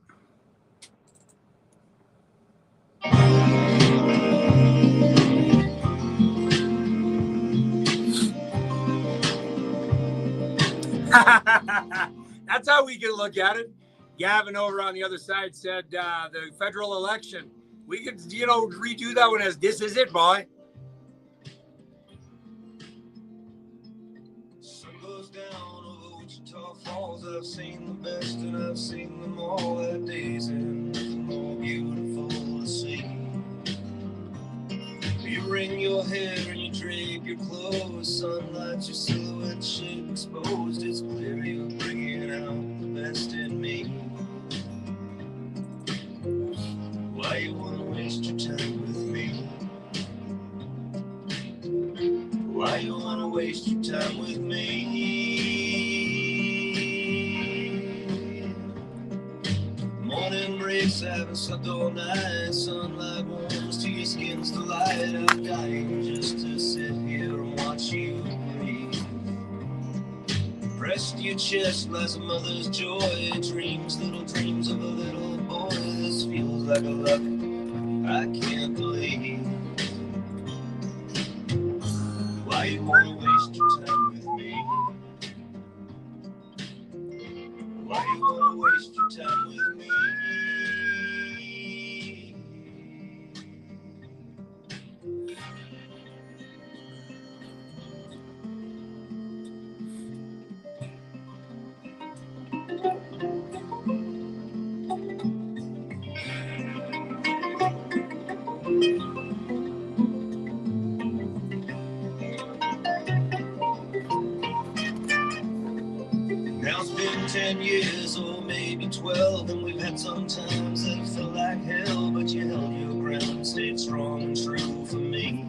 That's how we can look at it. Gavin over on the other side said the federal election. We could, redo that one as "This Is It, Boy." Sun goes down over Wichita Falls. I've seen the best and I've seen them all. That day's end is more beautiful to see. You wring your hair and you drape your clothes. Sunlight, your silhouette shape exposed. It's clear you're bringing out the best in me. Why you wanna waste your time with me? Why you wanna waste your time with me? Morning breaks, haven't slept all night. Sunlight warms to your skin's delight. I'm dying just to sit here and watch you breathe. Pressed to your chest lies a mother's joy. Dreams, little dreams of a little boy. This feels like a luck I can't believe. Why you wanna waste your time with me? Why you wanna waste your time with me? Now it's been 10 years or maybe 12, and we've had some times that felt like hell, but you held your ground, stayed strong and true for me.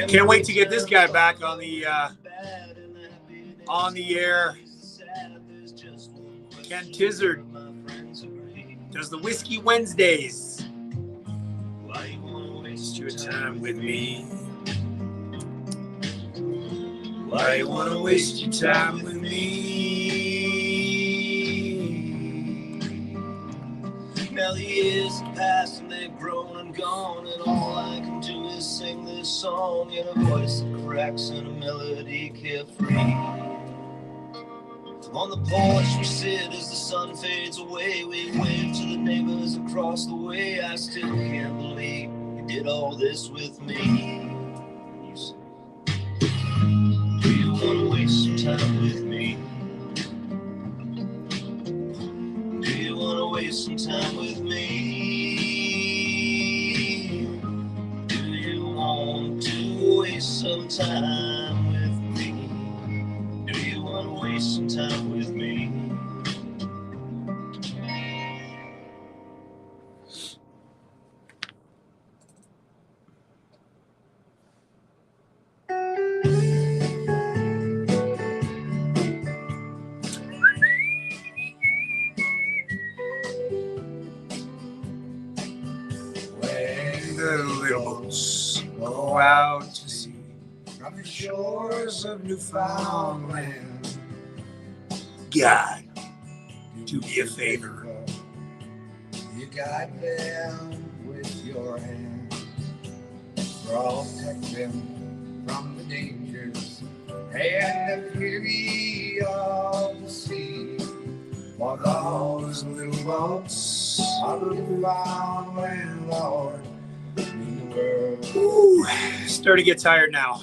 Can't wait to get this guy back on the air. Ken Tizard. Does the Whiskey Wednesdays. Waste your time with me. Why you wanna waste your time with me? Now the years have passed and they've grown and gone, and all I can do is sing this song in a voice that cracks and a melody carefree. On the porch we sit as the sun fades away. We wave to the neighbors across the way. I still can't believe you did all this with me. You say, do you want to waste some time with me? Do you want to waste some time with me? Do you want to waste some time with me? Do you want to waste some time with me? When the little boats go out to sea from the shores of Newfoundland, God, do me a favor. You guide them with your hand. Protect them from the dangers and the fury of the sea. For those little boats of Newfoundland, Lord, mean the world. Ooh, starting to get tired now.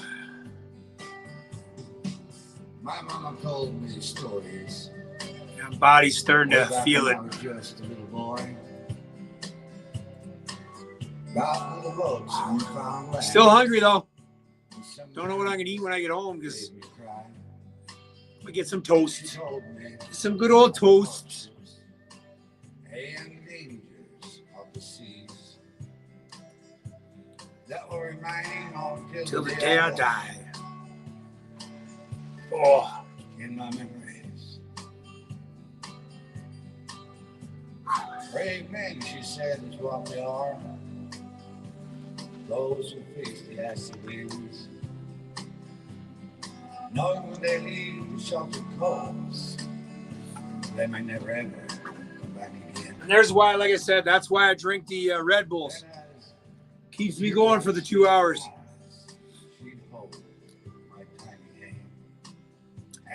My mama told me stories. My body's starting to back feel when it. I was just a little boy. About little boats in Newfoundland. Still hungry though. Don't know what I'm gonna eat when I get home because I'm gonna get some toast. Some good old toast. And dangers of the seas that will remain on Till the day I die. Oh, in my memories. Brave men, she said, is what we are. Those who face the icy winds, knowing when they leave the sheltered coast, they may never ever come back again. and there's why, like I said, that's why I drink the Red Bulls. Keeps me going for the 2 hours.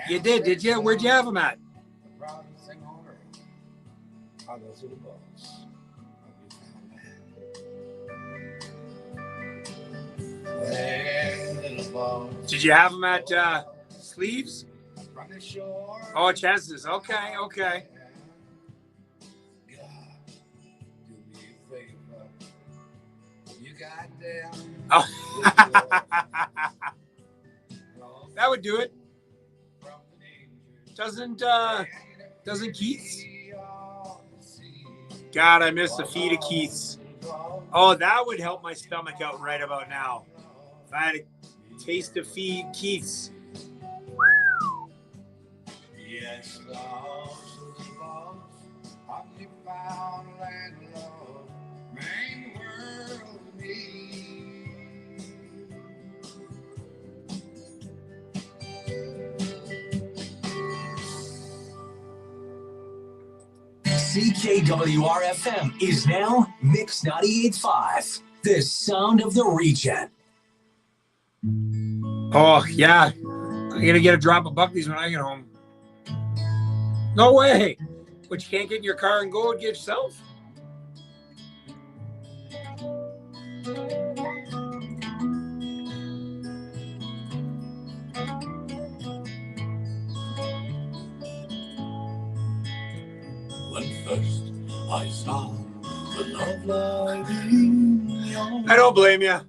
You did you? Where'd you have them at? The proudest thing on earth are those little boats of Newfoundland. Did you have them at Sleeves? From the shore. Oh, Chances. Okay, okay. God, do me a favor. You got them. Oh. That would do it. Doesn't Keith's? God, I miss a feed of Keith's. Oh, that would help my stomach out right about now. If I had a taste of feed Keith's. Yes, the house of the boss, of Newfoundland love, main world to me. CKWR-FM is now MIX985, the sound of the region. Oh, yeah. I'm going to get a drop of Buckley's when I get home. No way. But you can't get in your car and go and get yourself? When first I saw the love light in your I don't blame you.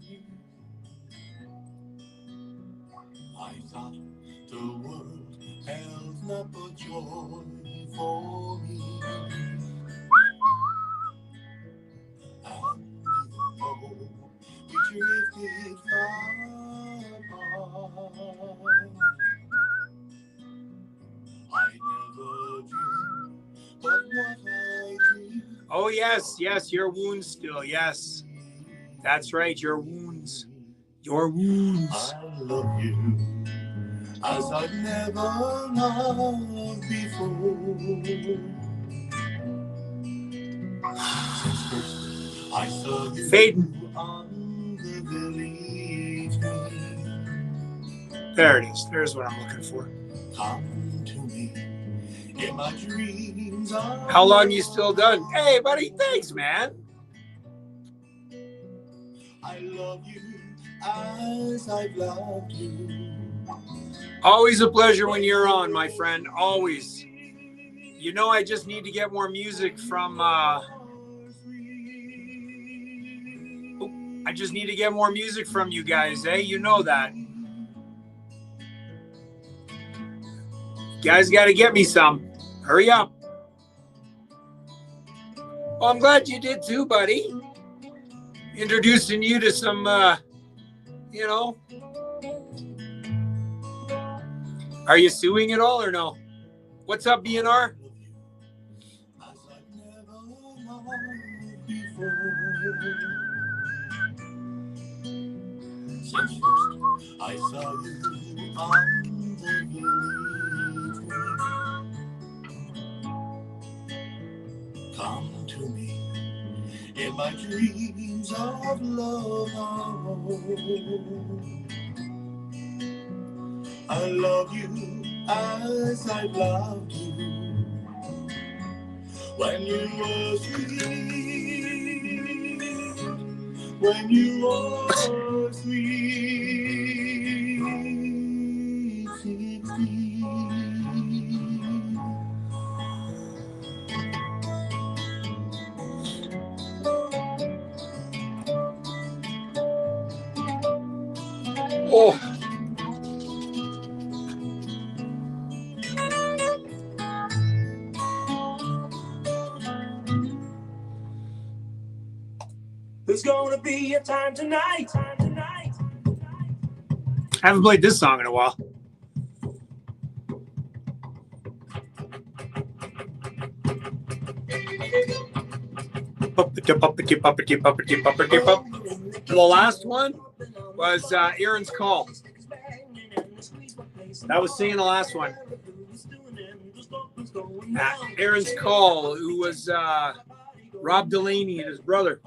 I thought the world held not but joy for me. And though we drifted far apart, I never dreamed but what I dreamed Oh, yes, yes, your wounds still, yes. That's right, your wounds. Your wounds. I love you as I've never loved before. Since first I saw you Fading. on the village green. There it is. There's what I'm looking for. Come to me in my dreams. How long you still done? Hey, buddy, thanks, man. I love you as I've loved you. Always a pleasure when you're on, my friend. Always. You know, I just need to get more music from. I just need to get more music from you guys, eh? You know that. You guys got to get me some. Hurry up. Well, I'm glad you did too, buddy. Introducing you to some, you know. Are you suing at all or no? What's up, BNR? I saw you on the village green. Come to me in my dreams of love. I love you as I loved you when you were sweet, when you were sweet 16. Oh. There's gonna be a time tonight. I haven't played this song in a while. The last one was Aaron's Call. That was singing the last one. Aaron's Call, who was Rob Delaney and his brother.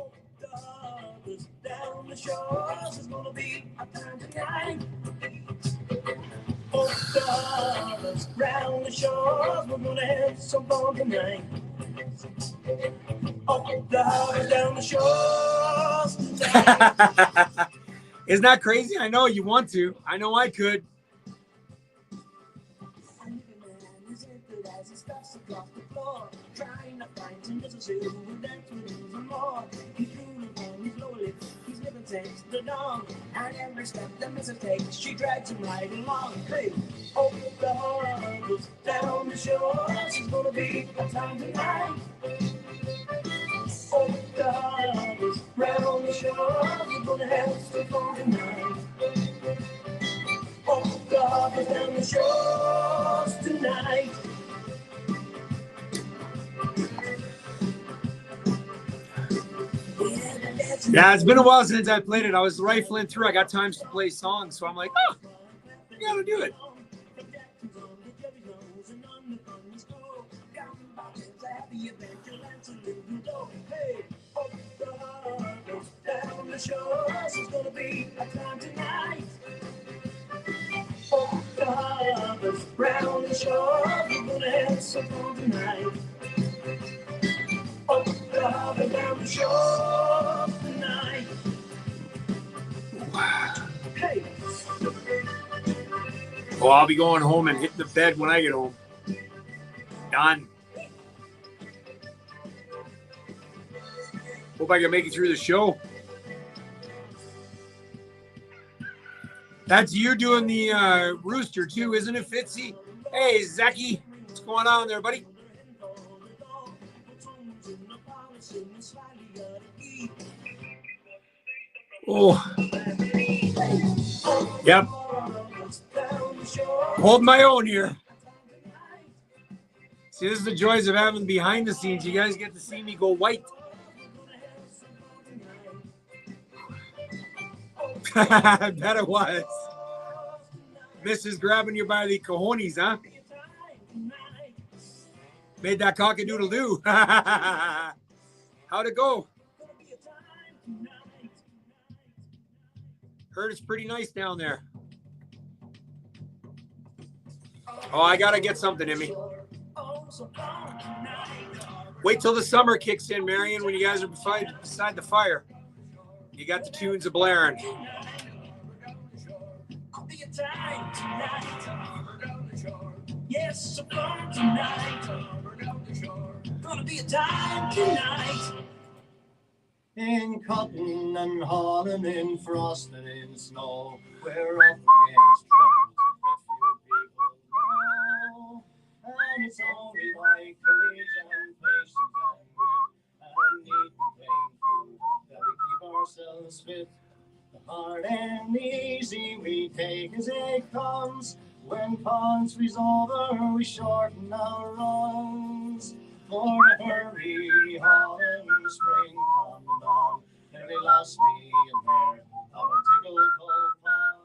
Round the shores, we're gonna have some fun tonight. Up the harbor, down the shores tonight. Isn't that crazy? I know you want to. I know I could. Trying to find some necessary who dance with him more. He's doing it slowly. He's living takes the dawn. And every step that missus takes, she drags him right along. Hey, over the harbors, down the shores, it's gonna be a time tonight. Over the harbors, round the shores, we're gonna have some fun tonight. Over the harbors, down the shores tonight. Yeah, it's been a while since I played it. I was rifling through. I got times to play songs, so I'm like, oh, I gotta do it. Round the shore, we're gonna have some fun tonight. Up the harbor, down the shore tonight. Hey. Oh, I'll be going home and hitting the bed when I get home. Done. Hope I can make it through the show. That's you doing the rooster too, isn't it, Fitzy? Hey, Zachy. What's going on there, buddy? Oh. Yep. Hold my own here. See, this is the joys of having behind the scenes. You guys get to see me go white. I bet it was. Mrs. grabbing you by the cojones, huh? Made that cock-a-doodle-doo. How'd it go? Heard it's pretty nice down there. Oh, I gotta get something in me. Wait till the summer kicks in, Marion, when you guys are beside the fire. You got the tunes a blaring. Yes, so fun tonight. Gonna be a time tonight. In cotton and holland, in frost and in snow, we're up against troubles that few people know. And it's only by courage and patience and grit and neat and plain food that we keep ourselves fit. The hard and the easy we take as it comes. When ponds freeze over, we shorten our runs. For the hurry, Holland, spring coming on. Nearly lost me in there, out on Tickle Cold Pond.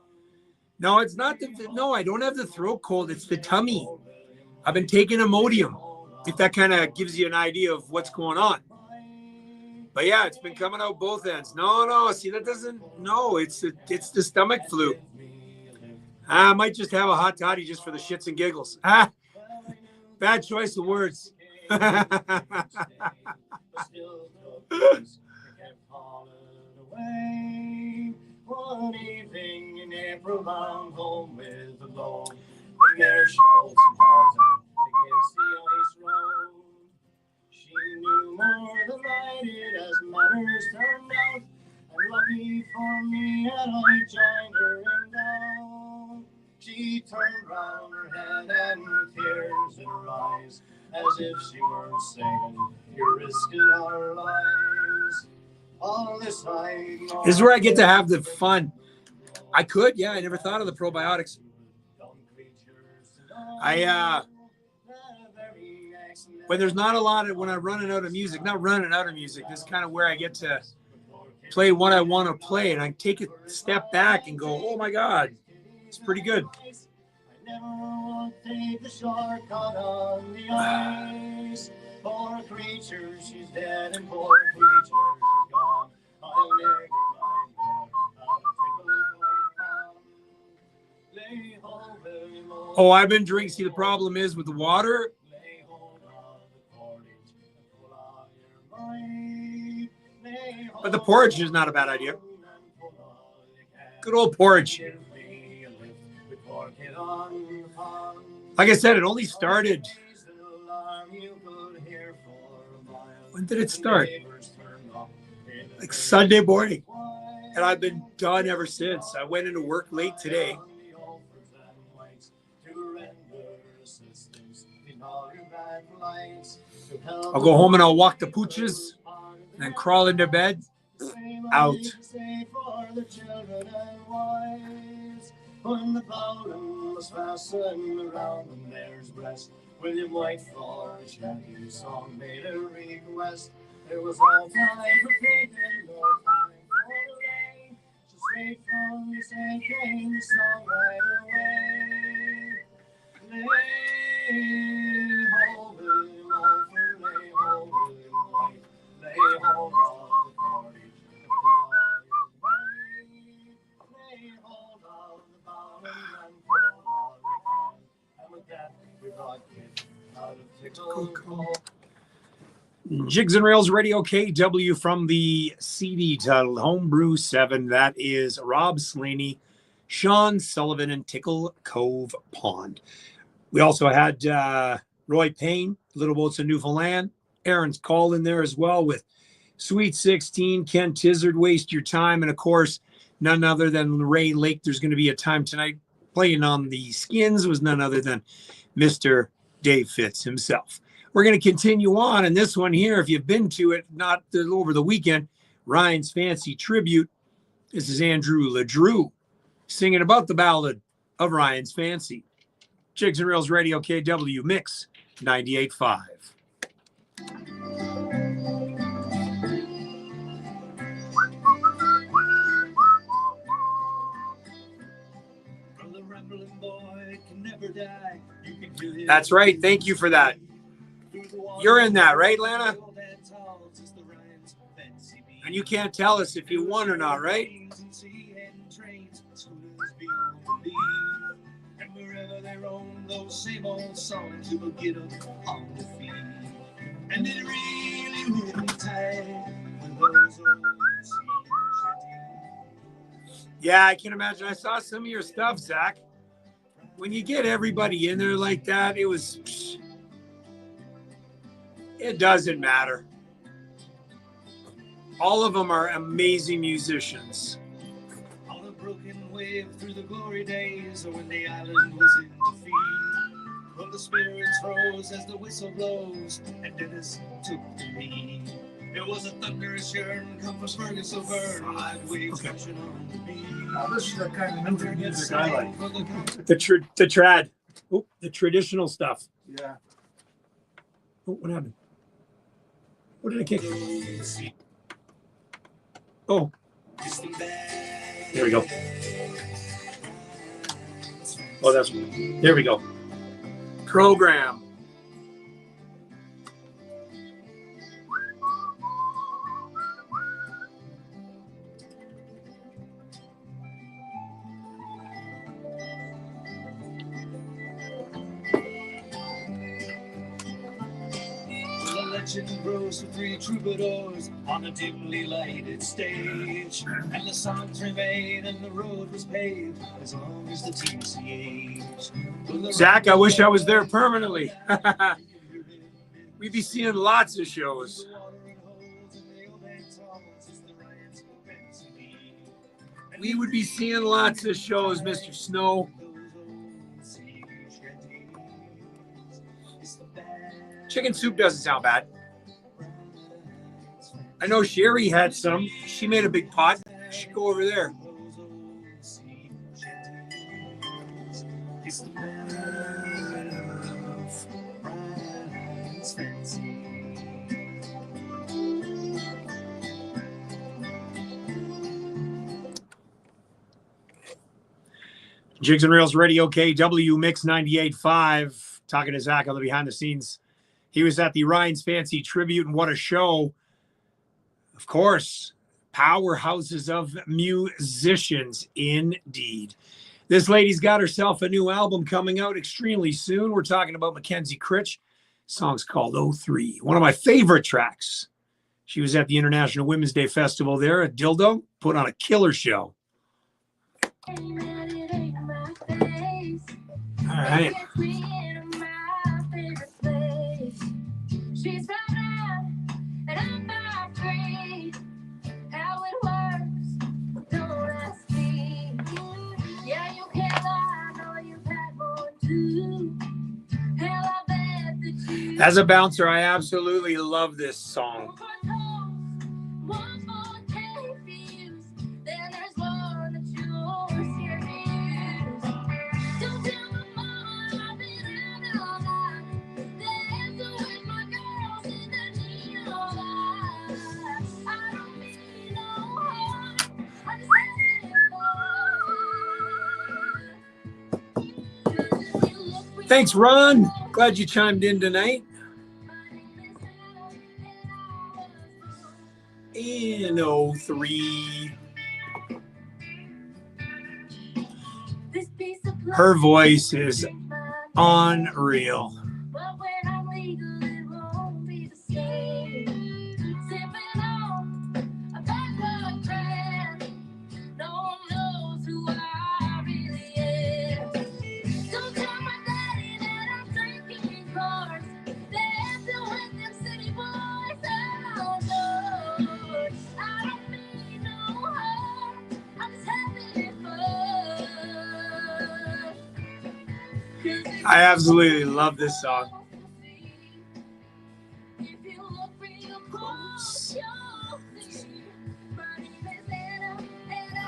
No, it's not no, I don't have the throat cold. It's the tummy. I've been taking Imodium, if that kind of gives you an idea of what's going on. But yeah, it's been coming out both ends. No, see, that doesn't, no, it's the stomach flu. I might just have a hot toddy just for the shits and giggles. Bad choice of words. One evening in April, bound home with the load. The mare showed some pausing against the ice road. She knew more than I did as matters turned out. And lucky for me, had I joined her in doubt. She turned round her head and with tears in her eyes, as if she were saying, "You're risking our lives." All this I know. This is where I get to have the fun. I could, yeah. I never thought of the probiotics. When there's not a lot of, when I'm running out of music, not running out of music, this is kind of where I get to play what I want to play. And I take a step back and go, oh my God, it's pretty good. I never want to take the shortcut on the ice. Poor creature, she's dead, and poor creature, she's gone. I'll never get mine back. I'll lay hold very low. Oh, I've been drinking. See, the problem is with the water. Lay hold of the cordage and pull out your might. Lay hold But the porridge is not a bad idea. Good old porridge. Like I said, it only started. When did it start? Like Sunday morning. And I've been done ever since. I went into work late today. I'll go home and I'll walk the pooches and then crawl into bed. Out. When the bowline was fastened around the mare's breast, William White for a shanty song made a request. There was no time for thinking, no time for delay. So straight from the sand came the song right away. Lay hold William over, lay hold William White, lay hold of the cordage and put on your might. Lay hold of the bowline and pull all you can. And with that, we brought Kit out of Tickle Cold. Jigs and Rails Radio KW from the CD titled Homebrew 7. That is Rob Slaney, Sean Sullivan, and Tickle Cove Pond. We also had Roy Payne, Little Boats of Newfoundland. Aaron's call in there as well with Sweet 16, Ken Tizard, Waste Your Time, and of course, none other than Ray Lake. There's going to be a time tonight playing on the skins was none other than Mr. Dave Fitz himself. We're going to continue on, and this one here, if you've been to it, not over the weekend, Ryan's Fancy Tribute. This is Andrew LeDrew singing about the ballad of Ryan's Fancy. Jigs and Reels Radio KW Mix 98.5. That's right. Thank you for that. You're in that, right, Lana? And you can't tell us if you won or not, right? And wherever they roam, those same old songs you will get up on the feet. And it really will be tight with those old Yeah, I can imagine. I saw some of your stuff, Zach. When you get everybody in there like that, it doesn't matter. All of them are amazing musicians. on a broken wave through the glory days, or when the island was in defeat. Well, the spirits rose as the whistle blows, and Dennis took the lead. It was a thunderous yearn, come from Fergus over, live waves crashing on the beat. Now, this is the kind of music I like. The trad. Oh, the traditional stuff. Yeah. Oh, what happened? What did I kick? Oh. There we go. Oh, there we go. Program. Legend grows for three troubadours on a dimly lighted stage, and the songs remain and the road was paved as long as the TC aged. Zach, I wish I was there permanently. We'd be seeing lots of shows. We would be seeing lots of shows, Mr. Snow. Chicken soup doesn't sound bad. I know Sherry had some. She made a big pot. Should go over there. Jigs and Reels Radio KW Mix 98.5. Talking to Zach on the behind the scenes. He was at the Ryan's Fancy Tribute, and what a show. Of course, powerhouses of musicians indeed. This lady's got herself a new album coming out extremely soon. We're talking about Mackenzie Critch. Song's called 03. One of my favorite tracks. She was at the International Women's Day Festival there at Dildo. Put on a killer show. All right. She's found out that I'm not free. How it works, don't ask me. Yeah, you can't lie, I know you've had more too. Hell, I bet that you. As a bouncer, I absolutely love this song. One more day for use, then there's one that you're scared to use. Don't tell my mama I've been out all night. Dance with my girls in the neon light. I don't mean no harm, I just have it. Thanks, Ron. Glad you chimed in tonight. In 03. Her voice is unreal. But when I'm legal, it won't be the same. Sipping on a backward trend. No one knows who I really am. Don't tell my daddy that I'm drinking cars. Dancing with them city boys outdoors. I don't mean no harm. I'm just having fun. I absolutely love this song. If you look real close, you'll see my name is Anna, and I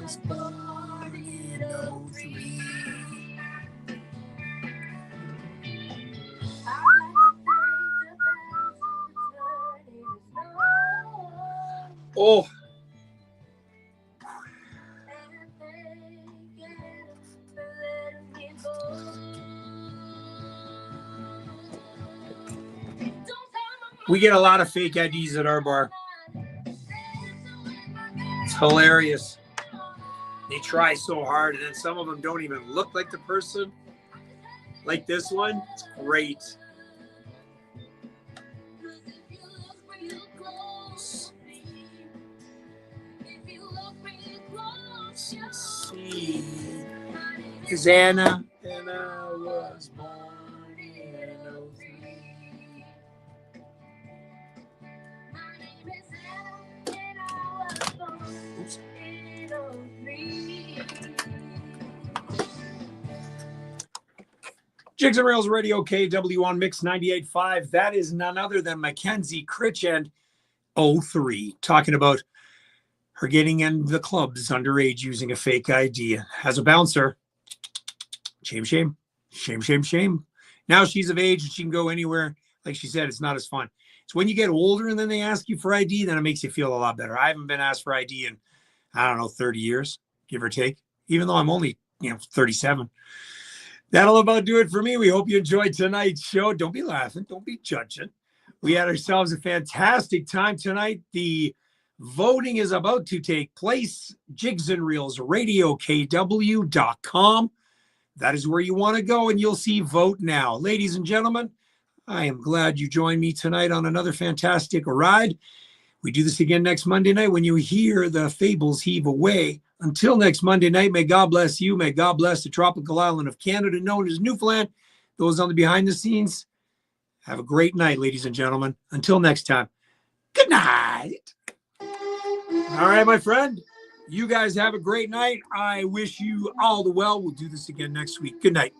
was born in 03. I Oh. We get a lot of fake IDs at our bar. It's hilarious. They try so hard, and then some of them don't even look like the person. Like this one. It's great. Let's see. Is Anna? And I was born in 03. Oops. Jigs and Rails Radio KW on Mix 985. That is none other than Mackenzie Critchend, 03, talking about her getting in the clubs underage using a fake ID. As a bouncer, shame, shame, shame, shame, shame. Now she's of age and she can go anywhere. Like she said, it's not as fun. It's when you get older and then they ask you for ID, then it makes you feel a lot better. I haven't been asked for ID in, I don't know, 30 years, give or take, even though I'm only, 37. That'll about do it for me. We hope you enjoyed tonight's show. Don't be laughing. Don't be judging. We had ourselves a fantastic time tonight. The voting is about to take place. Jigs and Reels, RadioKW.com. That is where you want to go, and you'll see Vote Now. Ladies and gentlemen, I am glad you joined me tonight on another fantastic ride. We do this again next Monday night when you hear the fables heave away. Until next Monday night, may God bless you. May God bless the tropical island of Canada known as Newfoundland. Those on the behind the scenes, have a great night, ladies and gentlemen. Until next time, good night. All right, my friend, you guys have a great night. I wish you all the well. We'll do this again next week. Good night.